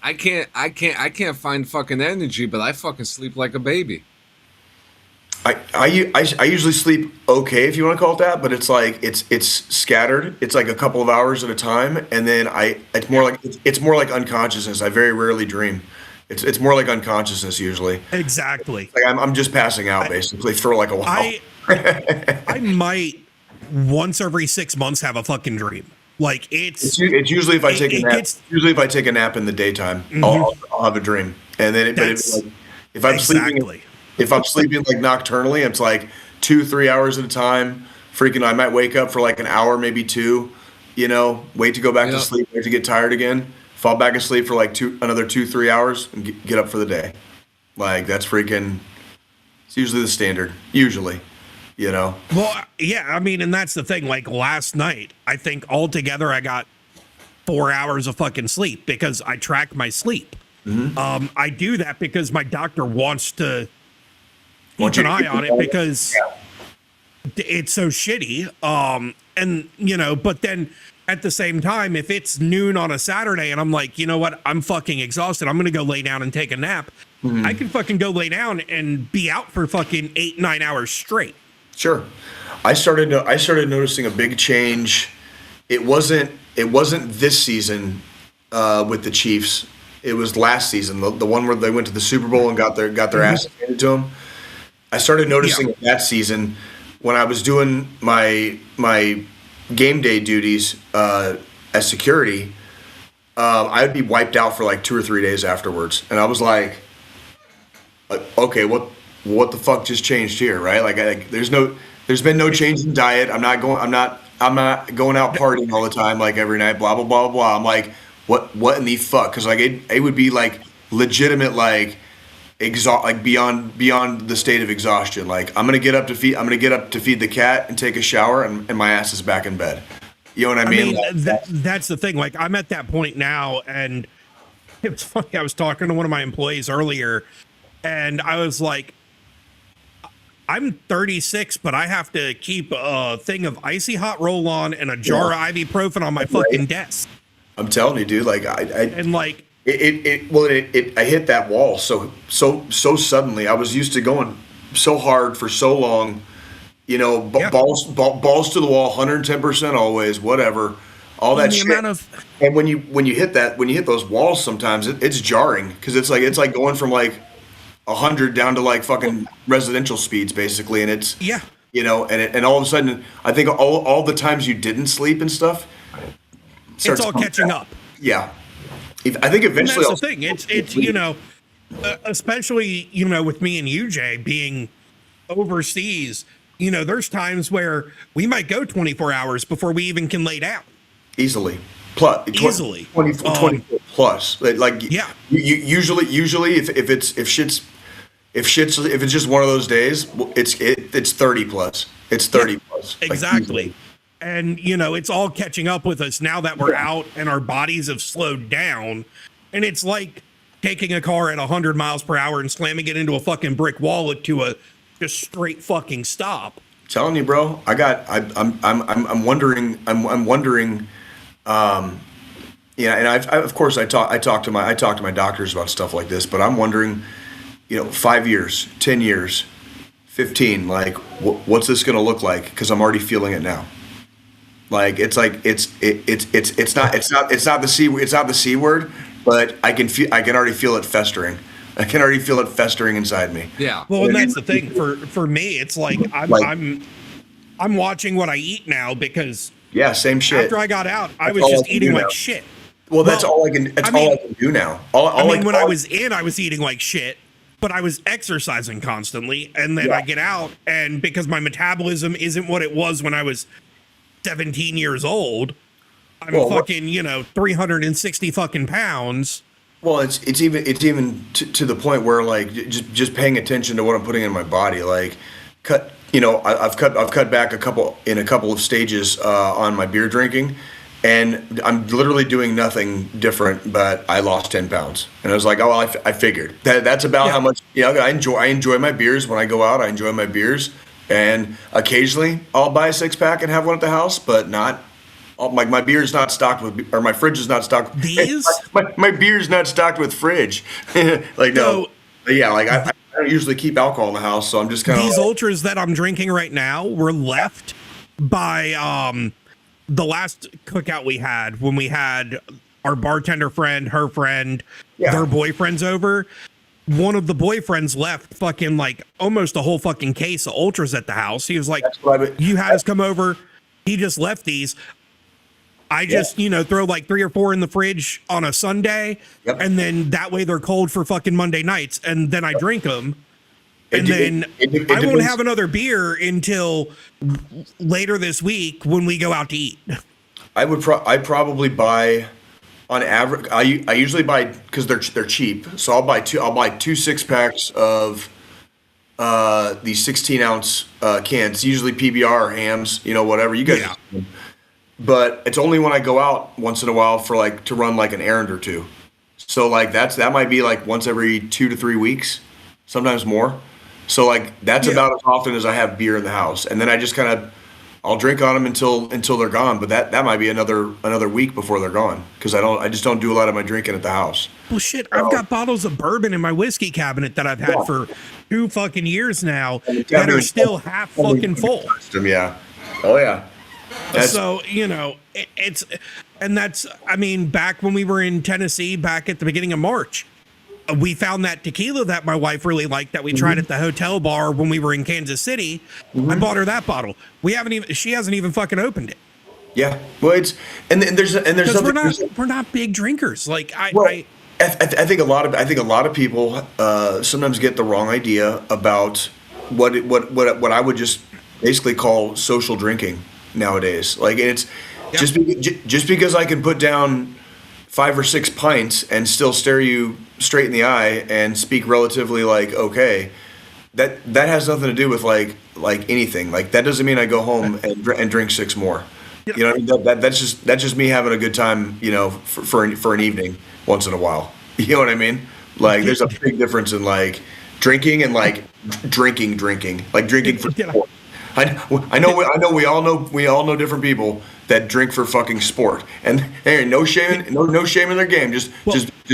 I can't find fucking energy, but I fucking sleep like a baby. I usually sleep okay, if you want to call it that, but it's like it's scattered. It's like a couple of hours at a time, and then it's more like unconsciousness. I very rarely dream. It's more like unconsciousness usually. Exactly. Like I'm just passing out basically for like a while. I might once every 6 months have a fucking dream. Like it's usually if I take a nap. Usually if I take a nap in the daytime, I'll have a dream, and then if I'm sleeping. If I'm sleeping like nocturnally, it's like 2-3 hours at a time. Freaking, I might wake up for like an hour, maybe 2. Wait to go back to sleep, wait to get tired again, fall back asleep for like another 2-3 hours, and get up for the day. Like that's freaking. It's usually the standard. Usually, Well, yeah. I mean, and that's the thing. Like last night, I think altogether I got 4 hours of fucking sleep because I track my sleep. I do that because my doctor wants to keep an eye on it because it's so shitty. But then at the same time, if it's noon on a Saturday and I'm like, you know what, I'm fucking exhausted, I'm going to go lay down and take a nap. I can fucking go lay down and be out for fucking 8-9 hours straight. Sure. I started noticing a big change. It wasn't this season with the Chiefs. It was last season, the one where they went to the Super Bowl and got their asses handed to them. I started noticing that season when I was doing my game day duties as security. I would be wiped out for like 2 or 3 days afterwards, and I was like, okay, what the fuck just changed here, right? Like there's been no change in diet. I'm not going out partying all the time, like every night, blah blah blah blah. I'm like, what in the fuck? Because like it would be like legitimate like. Like beyond the state of exhaustion. Like I'm gonna get up to feed the cat and take a shower, and my ass is back in bed. You know what I mean? That's the thing. Like I'm at that point now, and it was funny. I was talking to one of my employees earlier, and I was like, I'm 36, but I have to keep a thing of icy hot roll-on and a jar of ibuprofen on my fucking desk. I'm telling you, dude. Like I hit that wall so suddenly. I was used to going so hard for so long, balls to the wall, 110% always, whatever, all that shit. And when you hit those walls, sometimes it's jarring because it's like going from like 100 down to like fucking residential speeds basically, and it's and all of a sudden I think all the times you didn't sleep and stuff, it's all catching up. Yeah. I think eventually that's the thing. It's especially with me and UJ being overseas. There's times where we might go 24 hours before we even can lay down. Easily. Plus 20 plus. Like usually if it's just one of those days, it's 30 plus. It's 30 plus. Exactly. Like, and, it's all catching up with us now that we're out and our bodies have slowed down. And it's like taking a car at 100 miles per hour and slamming it into a fucking brick wall to a just straight fucking stop. Telling you, bro, I'm wondering, and of course I talk to my doctors about stuff like this, but I'm wondering, 5 years, 10 years, 15, like what's this going to look like? Cause I'm already feeling it now. Like it's not the C word, but I can already feel it festering. I can already feel it festering inside me. Yeah. Well, and that's the thing for me. It's like I'm watching what I eat now because same shit. After I got out, I was just eating like shit. Well, that's all I can. All I can do now. When I was in, I was eating like shit. but I was exercising constantly. And then I get out, and because my metabolism isn't what it was when I was 17 years old, I'm 360 fucking pounds. Well, it's even to the point where like just paying attention to what I'm putting in my body, like I've cut back a couple of stages on my beer drinking, and I'm literally doing nothing different, but I lost 10 pounds, and I was like, oh, well, I figured that's about how much. I enjoy my beers when I go out. I enjoy my beers, and occasionally I'll buy a 6-pack and have one at the house, but not. My beer's not stocked with, or my fridge is not stocked. These? My beer's not stocked with fridge. Like, no. Yeah, like I don't usually keep alcohol in the house, so I'm just kind of. These ultras that I'm drinking right now were left by the last cookout we had when we had our bartender friend, her friend, their boyfriends over. One of the boyfriends left fucking like almost a whole fucking case of ultras at the house. He was like, you had us come over. He just left these. I just, throw like 3 or 4 in the fridge on a Sunday, and then that way they're cold for fucking Monday nights, and then I drink them, and then I won't have another beer until later this week when we go out to eat. I'd probably buy, on average, I usually buy, because they're cheap, so I'll buy two 6-packs of these 16-ounce cans, usually PBR or hams, whatever you guys. Yeah. But it's only when I go out once in a while for like to run like an errand or two. So like that might be like once every 2 to 3 weeks, sometimes more. So like that's about as often as I have beer in the house, and then I just I'll drink on them until they're gone. But that might be another week before they're gone, because I just don't do a lot of my drinking at the house. Well, shit, I've got bottles of bourbon in my whiskey cabinet that I've had for 2 fucking years now that are still half fucking full. Yeah. Oh yeah. So, back when we were in Tennessee, back at the beginning of March, we found that tequila that my wife really liked that we tried at the hotel bar when we were in Kansas City. I bought her that bottle. She hasn't even fucking opened it. Yeah. Well, there's we're not big drinkers. Like I think a lot of people sometimes get the wrong idea about what I would just basically call social drinking nowadays. Like it's just because I can put down 5 or 6 pints and still stare you straight in the eye and speak relatively like okay, that has nothing to do with like anything. Like that doesn't mean I go home and drink 6 more. You know what I mean? That's just me having a good time. For an evening once in a while. You know what I mean? Like there's a big difference in like drinking and like drinking, like drinking for sport. I know we all know different people that drink for fucking sport, and hey, no shame in their game. Just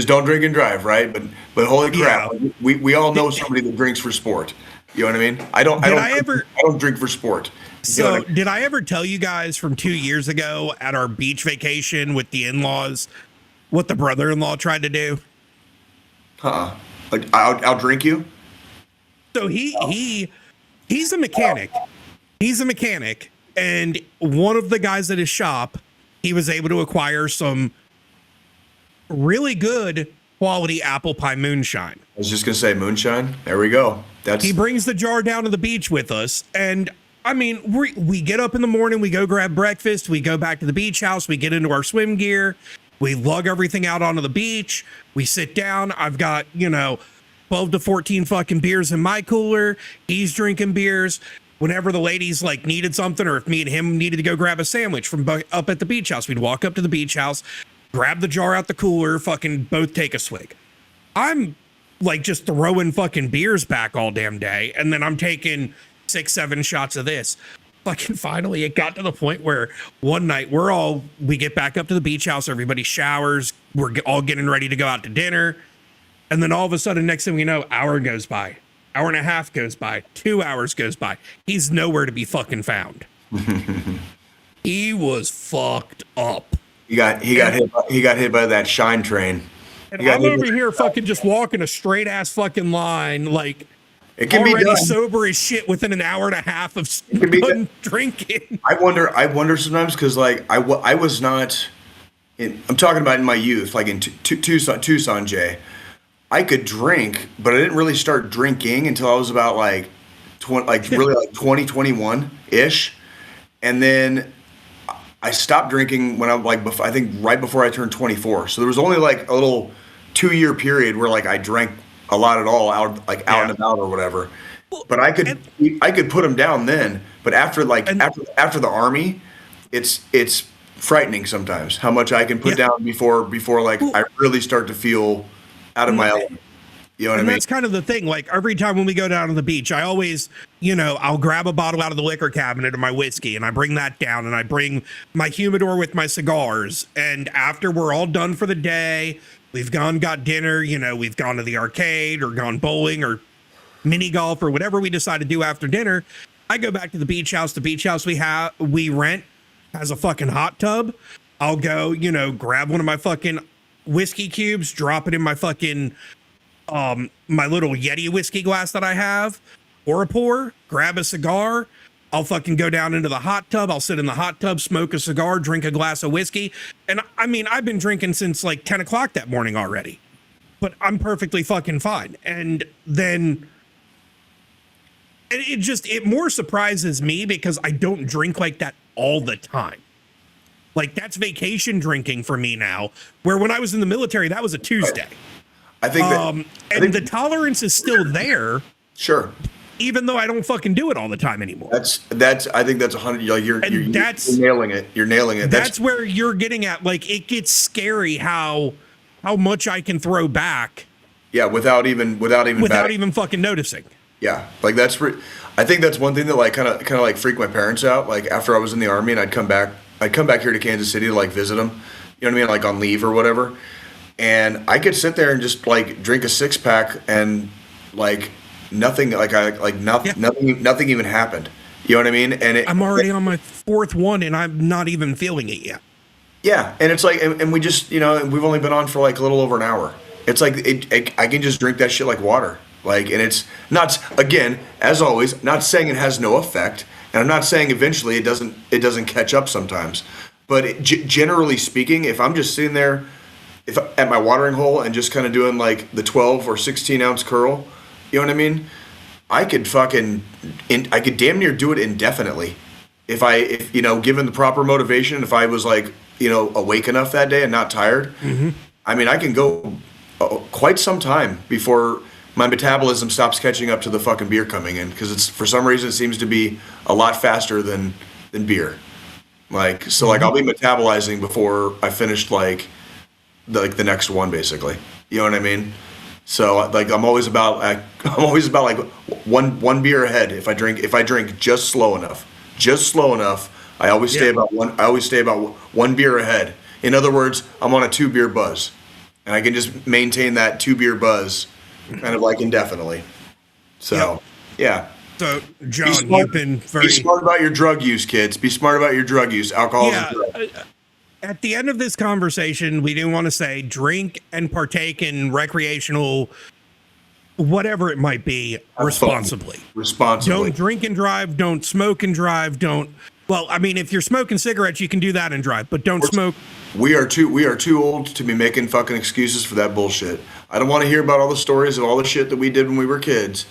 don't drink and drive, right? But holy crap, we all know somebody that drinks for sport. You know what I mean? I don't drink for sport. So did I ever tell you guys from 2 years ago at our beach vacation with the in-laws what the brother-in-law tried to do? Like I'll drink you. So he's a mechanic. He's a mechanic, and one of the guys at his shop, he was able to acquire some really good quality apple pie moonshine. I was just gonna say moonshine. There we go. He brings the jar down to the beach with us, and I mean, we get up in the morning, we go grab breakfast, we go back to the beach house, we get into our swim gear, we lug everything out onto the beach, we sit down. I've got 12 to 14 fucking beers in my cooler. He's drinking beers. Whenever the ladies like needed something, or if me and him needed to go grab a sandwich from up at the beach house, we'd walk up to the beach house, grab the jar out the cooler, fucking both take a swig. I'm like just throwing fucking beers back all damn day, and then I'm taking 6-7 shots of this. Fucking finally, it got to the point where one night we get back up to the beach house, everybody showers, we're all getting ready to go out to dinner, and then all of a sudden, next thing we know, hour goes by. Hour and a half goes by, 2 hours goes by. He's nowhere to be fucking found. He was fucked up. He got hit by that shine train. And I'm over here fucking just walking a straight ass fucking line, like it can already be done. sober as shit within an hour and a half of drinking. I wonder sometimes because like I was not. I'm talking about in my youth, like in Tucson, Jay. I could drink, but I didn't really start drinking until I was about like 2021 ish, and then I stopped drinking when I I think right before I turned 24. So there was only like a little 2-year period where like I drank a lot at all out and about or whatever. But I could put them down then. But after after the Army, it's frightening sometimes how much I can put down before like I really start to feel out of my element. You know what I mean? That's kind of the thing. Like every time when we go down to the beach, I always, I'll grab a bottle out of the liquor cabinet of my whiskey and I bring that down, and I bring my humidor with my cigars. And after we're all done for the day, we've got dinner, we've gone to the arcade or gone bowling or mini golf or whatever we decide to do after dinner. I go back to the beach house. The beach house we rent has a fucking hot tub. I'll go, grab one of my fucking whiskey cubes, drop it in my fucking my little Yeti whiskey glass that I have, or a pour, grab a cigar. I'll fucking go down into the hot tub. I'll sit in the hot tub, smoke a cigar, drink a glass of whiskey. And I mean, I've been drinking since like 10 o'clock that morning already, but I'm perfectly fucking fine. And then it more surprises me because I don't drink like that all the time. Like that's vacation drinking for me now, where when I was in the military, that was a Tuesday. I think the tolerance is still there. Sure. Even though I don't fucking do it all the time anymore. I think that's 100. You're nailing it. You're nailing it. That's where you're getting at. Like it gets scary how much I can throw back. Yeah, without even fucking noticing. Yeah, like I think that's one thing that like kind of like freaked my parents out. Like after I was in the Army and I'd come back here to Kansas City to like visit them. You know what I mean? Like on leave or whatever. And I could sit there and just like drink a 6-pack and like nothing nothing even happened. You know what I mean? And I'm already on my 4th one and I'm not even feeling it yet. Yeah, and it's like, and we just, we've only been on for like a little over an hour. It's like I can just drink that shit like water. Like, and it's not, again, as always, not saying it has no effect, and I'm not saying eventually it doesn't catch up sometimes. But generally speaking, if I'm just sitting there at my watering hole and just kind of doing like the 12 or 16 ounce curl, you know what I mean? I could damn near do it indefinitely if given the proper motivation, if I was like, awake enough that day and not tired. Mm-hmm. I mean, I can go quite some time before my metabolism stops catching up to the fucking beer coming in, because for some reason it seems to be a lot faster than beer. Like, so like I'll be metabolizing before I finished like the next one, basically. You know what I mean? So like I'm always about like one beer ahead. If I drink just slow enough, I always stay about one beer ahead. In other words, I'm on a 2-beer buzz, and I can just maintain that 2-beer buzz kind of like indefinitely. So yeah. So John, you've been be smart about your drug use, kids. Be smart about your drug use. Alcohol is drug. At the end of this conversation, we do want to say drink and partake in recreational, whatever it might be, responsibly. Don't drink and drive. Don't smoke and drive. Well, I mean, if you're smoking cigarettes, you can do that and drive, but don't smoke. We are too old to be making fucking excuses for that bullshit. I don't want to hear about all the stories of all the shit that we did when we were kids.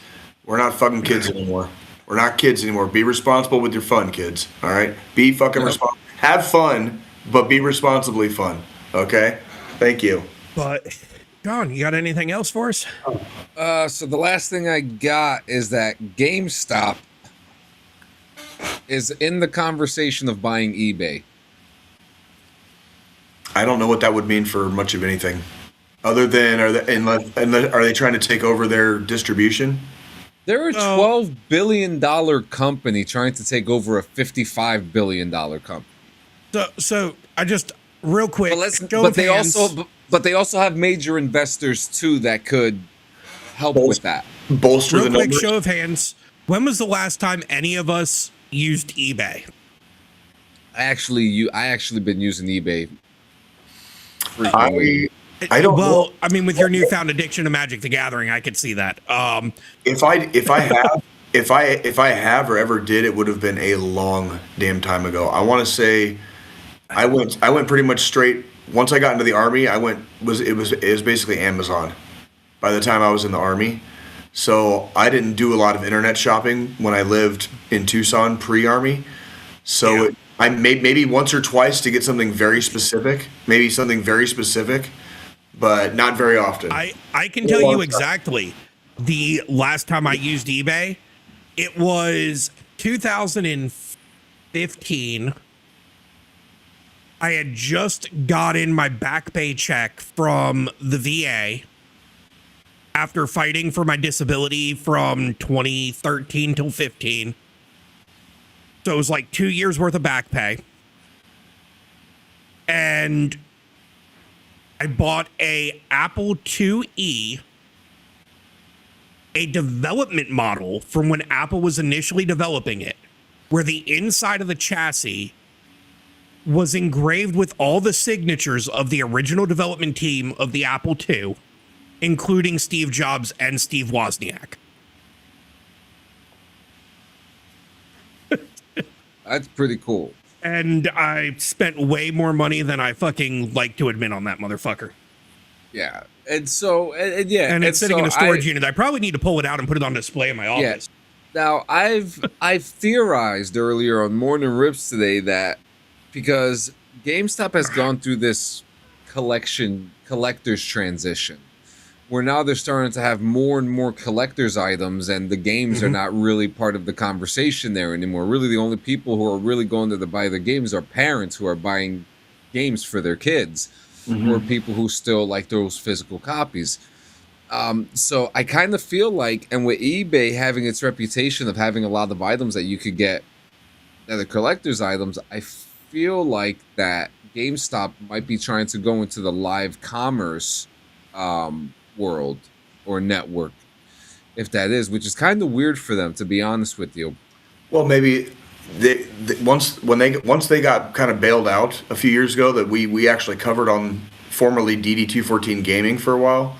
We're not fucking kids anymore. We're not kids anymore. Be responsible with your fun, kids. All right? Be fucking responsible. Have fun, but be responsibly fun. Okay? Thank you. But, John, you got anything else for us? So the last thing I got is that GameStop is in the conversation of buying eBay. I don't know what that would mean for much of anything, other than are they trying to take over their distribution? They're a $12 billion company trying to take over a $55 billion company. So I just real quick. But they also have major investors too that could help with that. Bolster the numbers. Quick show of hands. When was the last time any of us used eBay? I actually been using eBay. I don't. Well, I mean, with your newfound addiction to Magic the Gathering, I could see that. If I have or ever did, it would have been a long damn time ago. I want to say, I went pretty much straight. Once I got into the Army, it was basically Amazon. by the time I was in the Army. So I didn't do a lot of internet shopping when I lived in Tucson pre-Army. So I made maybe once or twice to get something very specific, but not very often. I can tell you exactly the last time I used eBay. It was 2015. I had just gotten my back pay check from the VA after fighting for my disability from 2013 till 15. So it was like 2 years worth of back pay. And I bought a Apple IIe, a development model from when Apple was initially developing it, where the inside of the chassis was engraved with all the signatures of the original development team of the Apple II, including Steve Jobs and Steve Wozniak. That's pretty cool. And I spent way more money than I fucking like to admit on that motherfucker. Yeah. And so, yeah. And it's sitting in a storage unit. I probably need to pull it out and put it on display in my office. Yeah. Now, I've theorized earlier on Morning Rips today that because GameStop has gone through this collector's transition, where now they're starting to have more and more collector's items, and the games are not really part of the conversation there anymore. Really, the only people who are really going to buy the games are parents who are buying games for their kids, or people who still like those physical copies. So I kind of feel like, and with eBay having its reputation of having a lot of items that you could get that are collector's items, I feel like that GameStop might be trying to go into the live commerce world or network, if that is, which is kind of weird for them, to be honest with you. Well, maybe once they got kind of bailed out a few years ago, that we actually covered on formerly DD214 Gaming for a while.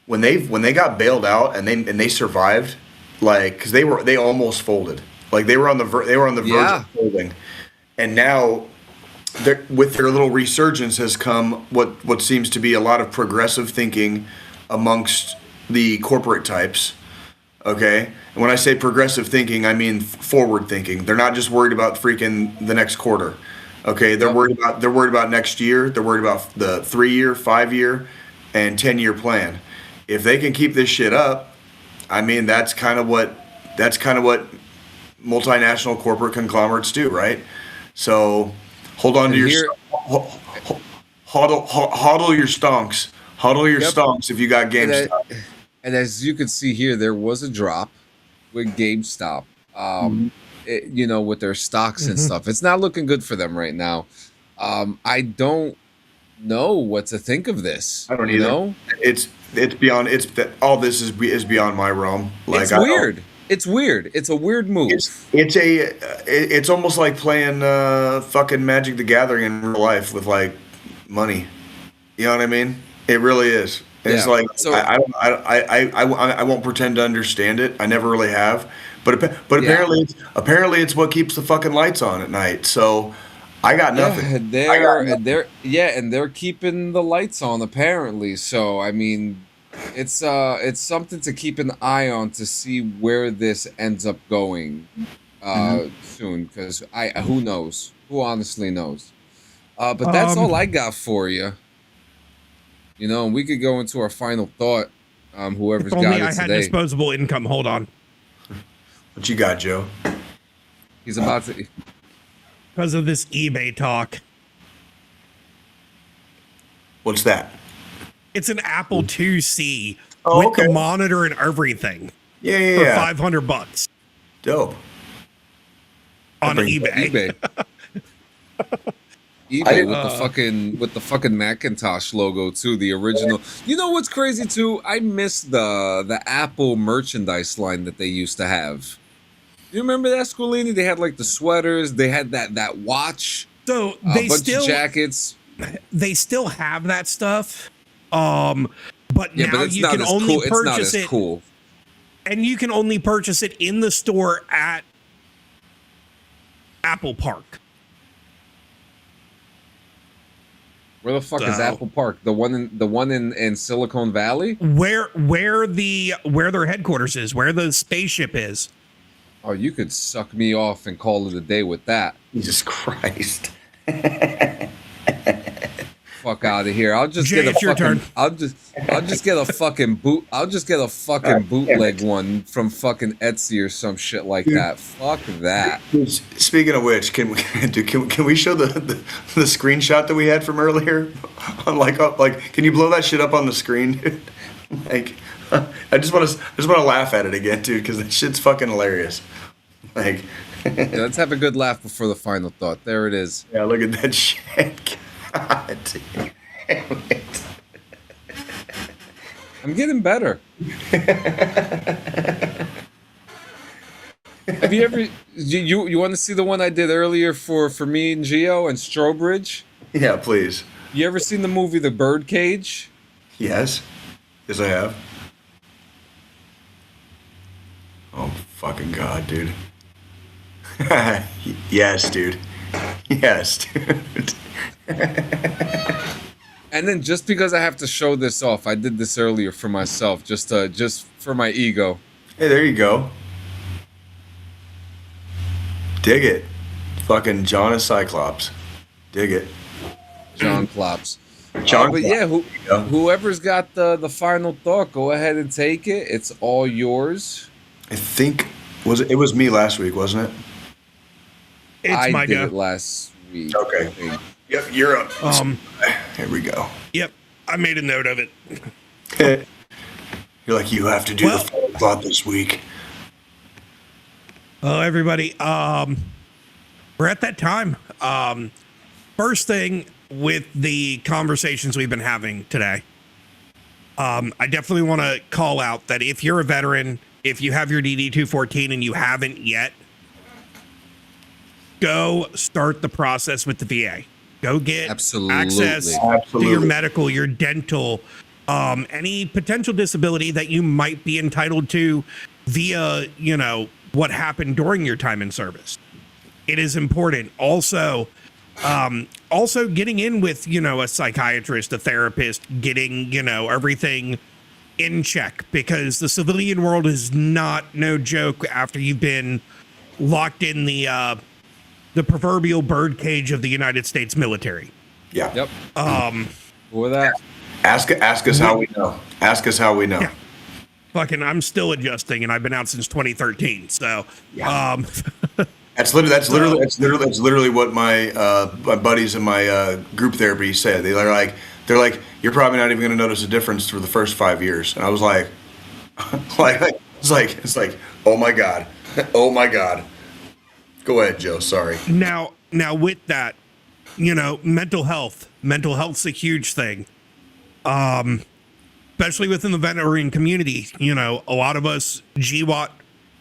When they got bailed out and they survived, like, because they almost folded, like they were on the verge of folding, and now with their little resurgence has come what seems to be a lot of progressive thinking amongst the corporate types. Okay, and when I say progressive thinking, I mean forward thinking. They're not just worried about freaking the next quarter. Okay, they're worried about next year. They're worried about the 3-year, 5-year, and 10-year plan. If they can keep this shit up, I mean that's kind of what multinational corporate conglomerates do, right? So hold on to your hodl your stonks. Huddle your stonks if you got GameStop. And as you can see here, there was a drop with GameStop, with their stocks and stuff. It's not looking good for them right now. I don't know what to think of this. I don't either. It's beyond. All this is beyond my realm. Like, it's weird. It's weird. It's a weird move. It's almost like playing fucking Magic the Gathering in real life with like money. You know what I mean? It really is. It's like, so, I won't pretend to understand it. I never really have, but apparently it's what keeps the fucking lights on at night. So I got nothing. They're keeping the lights on apparently. So I mean, it's something to keep an eye on to see where this ends up going soon. Because who knows? Who honestly knows? But that's all I got for you. You know, we could go into our final thought. Whoever's got it today. If only I had disposable income. Hold on. What you got, Joe? He's about to. Because of this eBay talk. What's that? It's an Apple IIc with the monitor and everything. Yeah. For $500. Dope. On eBay. eBay with the fucking Macintosh logo too, the original. You know what's crazy too? I miss the Apple merchandise line that they used to have. You remember that, Squillini? They had like the sweaters. They had that watch. So they bunch of jackets. They still have that stuff. But now you can only purchase it. Cool. And you can only purchase it in the store at Apple Park. Where the fuck is Apple Park? The one in Silicon Valley? Where their headquarters is, where the spaceship is. Oh, you could suck me off and call it a day with that. Jesus Christ. Fuck out of here. I'll just Jay, get a it's your fucking turn. I'll just get a fucking bootleg one from fucking Etsy or some shit like that. Fuck that. Speaking of which, can we show the screenshot that we had from earlier? Can you blow that shit up on the screen, dude? Like, I just want to laugh at it again, dude, because that shit's fucking hilarious. Like, yeah, let's have a good laugh before the final thought. There it is. Yeah, look at that shit. God damn it. I'm getting better. Have you ever you want to see the one I did earlier for me and Gio and Strobridge? Yeah, please. You ever seen the movie The Birdcage? Yes. Yes, I have. Oh, fucking God, dude. Yes, dude. Yes, dude. And then just because I have to show this off, I did this earlier for myself, just for my ego. Hey, there you go. Dig it. Fucking John is Cyclops. Dig it. John Klops. John but yeah, whoever's got the final thought, go ahead and take it. It's all yours. I think it was me last week, wasn't it? I did it last week. Okay. Yep, you're up. Here we go. Yep, I made a note of it. You're like, you have to do the final thought this week. Hello, everybody. We're at that time. First thing with the conversations we've been having today, I definitely want to call out that if you're a veteran, if you have your DD214 and you haven't yet, go start the process with the VA. Go get access to your medical, your dental, any potential disability that you might be entitled to via, what happened during your time in service. It is important. Also getting in with, a psychiatrist, a therapist, getting, everything in check, because the civilian world is no joke after you've been locked in the proverbial birdcage of the United States military. Yeah. Yep. For that. Ask us how we know. Ask us how we know. Yeah. Fucking, I'm still adjusting, and I've been out since 2013. So, That's literally what my buddies in my group therapy said. They're like, you're probably not even going to notice a difference for the first 5 years. And I was like, it's like, oh my God. Go ahead, Joe. Sorry. Now with that, mental health's a huge thing. Especially within the veteran community, a lot of us GWAT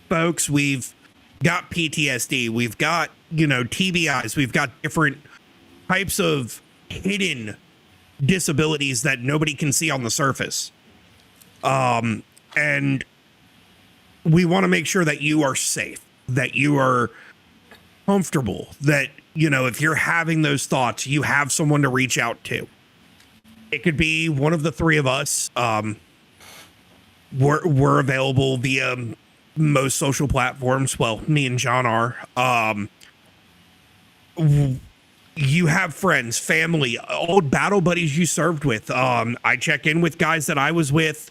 folks, we've got PTSD, we've got, TBIs, we've got different types of hidden disabilities that nobody can see on the surface. And we want to make sure that you are safe, that you are comfortable, that, if you're having those thoughts, you have someone to reach out to. It could be one of the three of us. We're available via most social platforms. Well, me and John are. You have friends, family, old battle buddies you served with. I check in with guys that I was with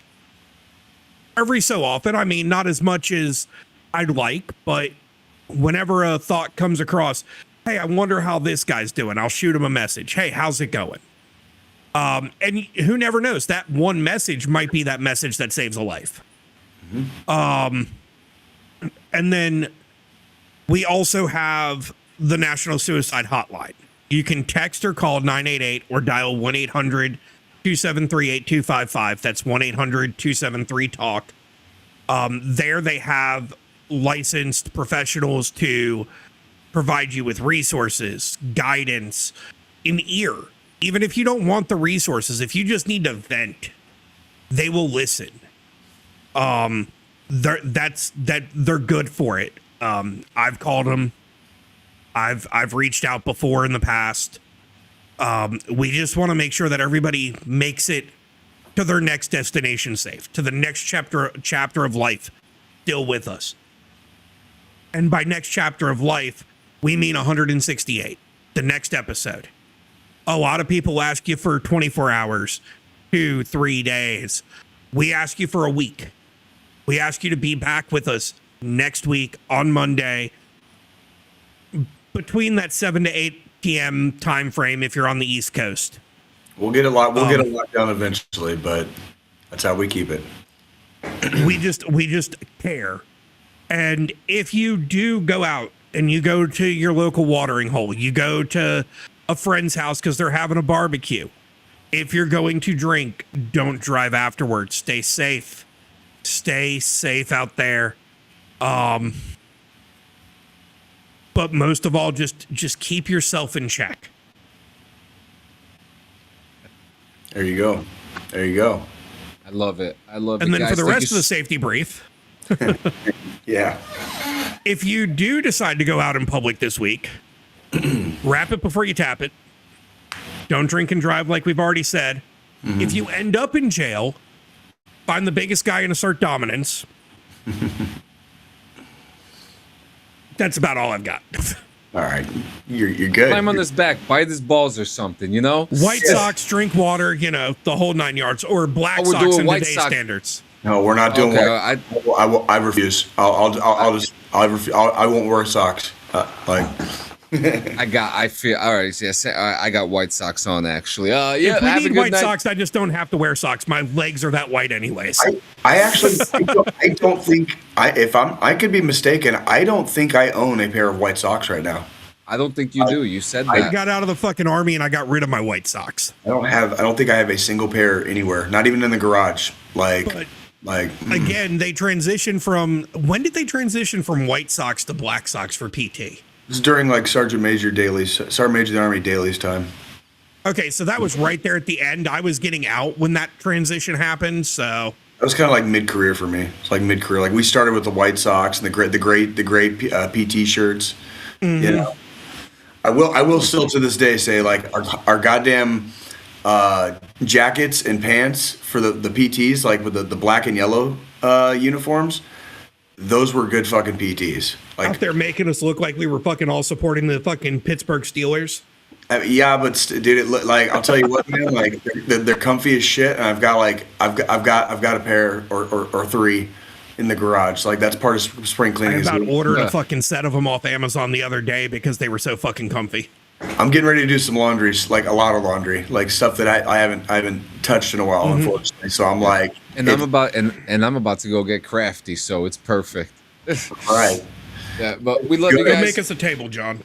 every so often. I mean, not as much as I'd like, but whenever a thought comes across, hey, I wonder how this guy's doing, I'll shoot him a message. Hey, how's it going? And who never knows, that one message might be that message that saves a life. Mm-hmm. And then we also have the National Suicide Hotline. You can text or call 988 or dial 1-800-273-8255. That's 1-800-273-TALK. There they have licensed professionals to provide you with resources, guidance, an ear. Even if you don't want the resources, if you just need to vent, they will listen. They're good for it. I've called them. I've reached out before in the past. We just want to make sure that everybody makes it to their next destination safe, to the next chapter of life, still with us. And by next chapter of life, we mean 168, the next episode. A lot of people ask you for 24 hours, 2-3 days. We ask you for a week. We ask you to be back with us next week on Monday between that 7 to 8 p.m. time frame if you're on the East Coast. We'll get a lot done eventually, but that's how we keep it. we just care. And if you do go out and you go to your local watering hole, you go to a friend's house because they're having a barbecue. If you're going to drink, don't drive afterwards. Stay safe. Stay safe out there. But most of all, just keep yourself in check. There you go. There you go. I love it. I love it. And then guys. for the Thank rest you of the safety brief. Yeah. If you do decide to go out in public this week, wrap it before you tap it. Don't drink and drive like we've already said. Mm-hmm. If you end up in jail, find the biggest guy and assert dominance. That's about all I've got. All right. You're good. Climb on his back, bite his balls or something, you know? White socks, drink water, you know, the whole 9 yards. Or black socks in today's standards. No, we're not doing white. I refuse. I won't wear socks. I got white socks on actually. If we need white socks, I just don't have to wear socks. My legs are that white anyways. I don't think I could be mistaken. I don't think I own a pair of white socks right now. I don't think you do. You said that. I got out of the fucking army and I got rid of my white socks. I don't think I have a single pair anywhere. Not even in the garage. Again, they transitioned from. When did they transition from white socks to black socks for PT? It's during Sergeant Major of the Army Daly's time. Okay, so that was right there at the end. I was getting out when that transition happened, so that was kind of like mid-career for me. It's like mid-career. Like we started with the white socks and the great PT shirts. Mm-hmm. You know, I will still to this day say like our goddamn jackets and pants for the PTs, like with the black and yellow uniforms. Those were good fucking PTs. Like, out there making us look like we were fucking all supporting the fucking Pittsburgh Steelers. Yeah, but dude, I'll tell you what, man. Like they're comfy as shit, and I've got a pair or three in the garage. Like that's part of spring cleaning. I ordered a fucking set of them off Amazon the other day because they were so fucking comfy. I'm getting ready to do some laundry, like a lot of laundry, like stuff that I haven't touched in a while, unfortunately. So I'm like, and I'm about to go get crafty, so it's perfect. All right. Yeah, but we love you guys. Make us a table, John.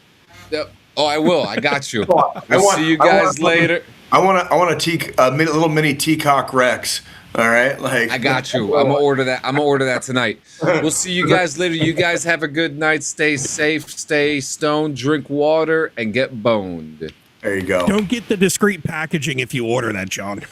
Yep. Oh, I will. I got you. We'll see you guys later. I want a little mini Teacock Rex. All right, I got you. I'm gonna order that. I'm gonna order that tonight. We'll see you guys later. You guys have a good night. Stay safe. Stay stoned. Drink water and get boned. There you go. Don't get the discreet packaging if you order that, John.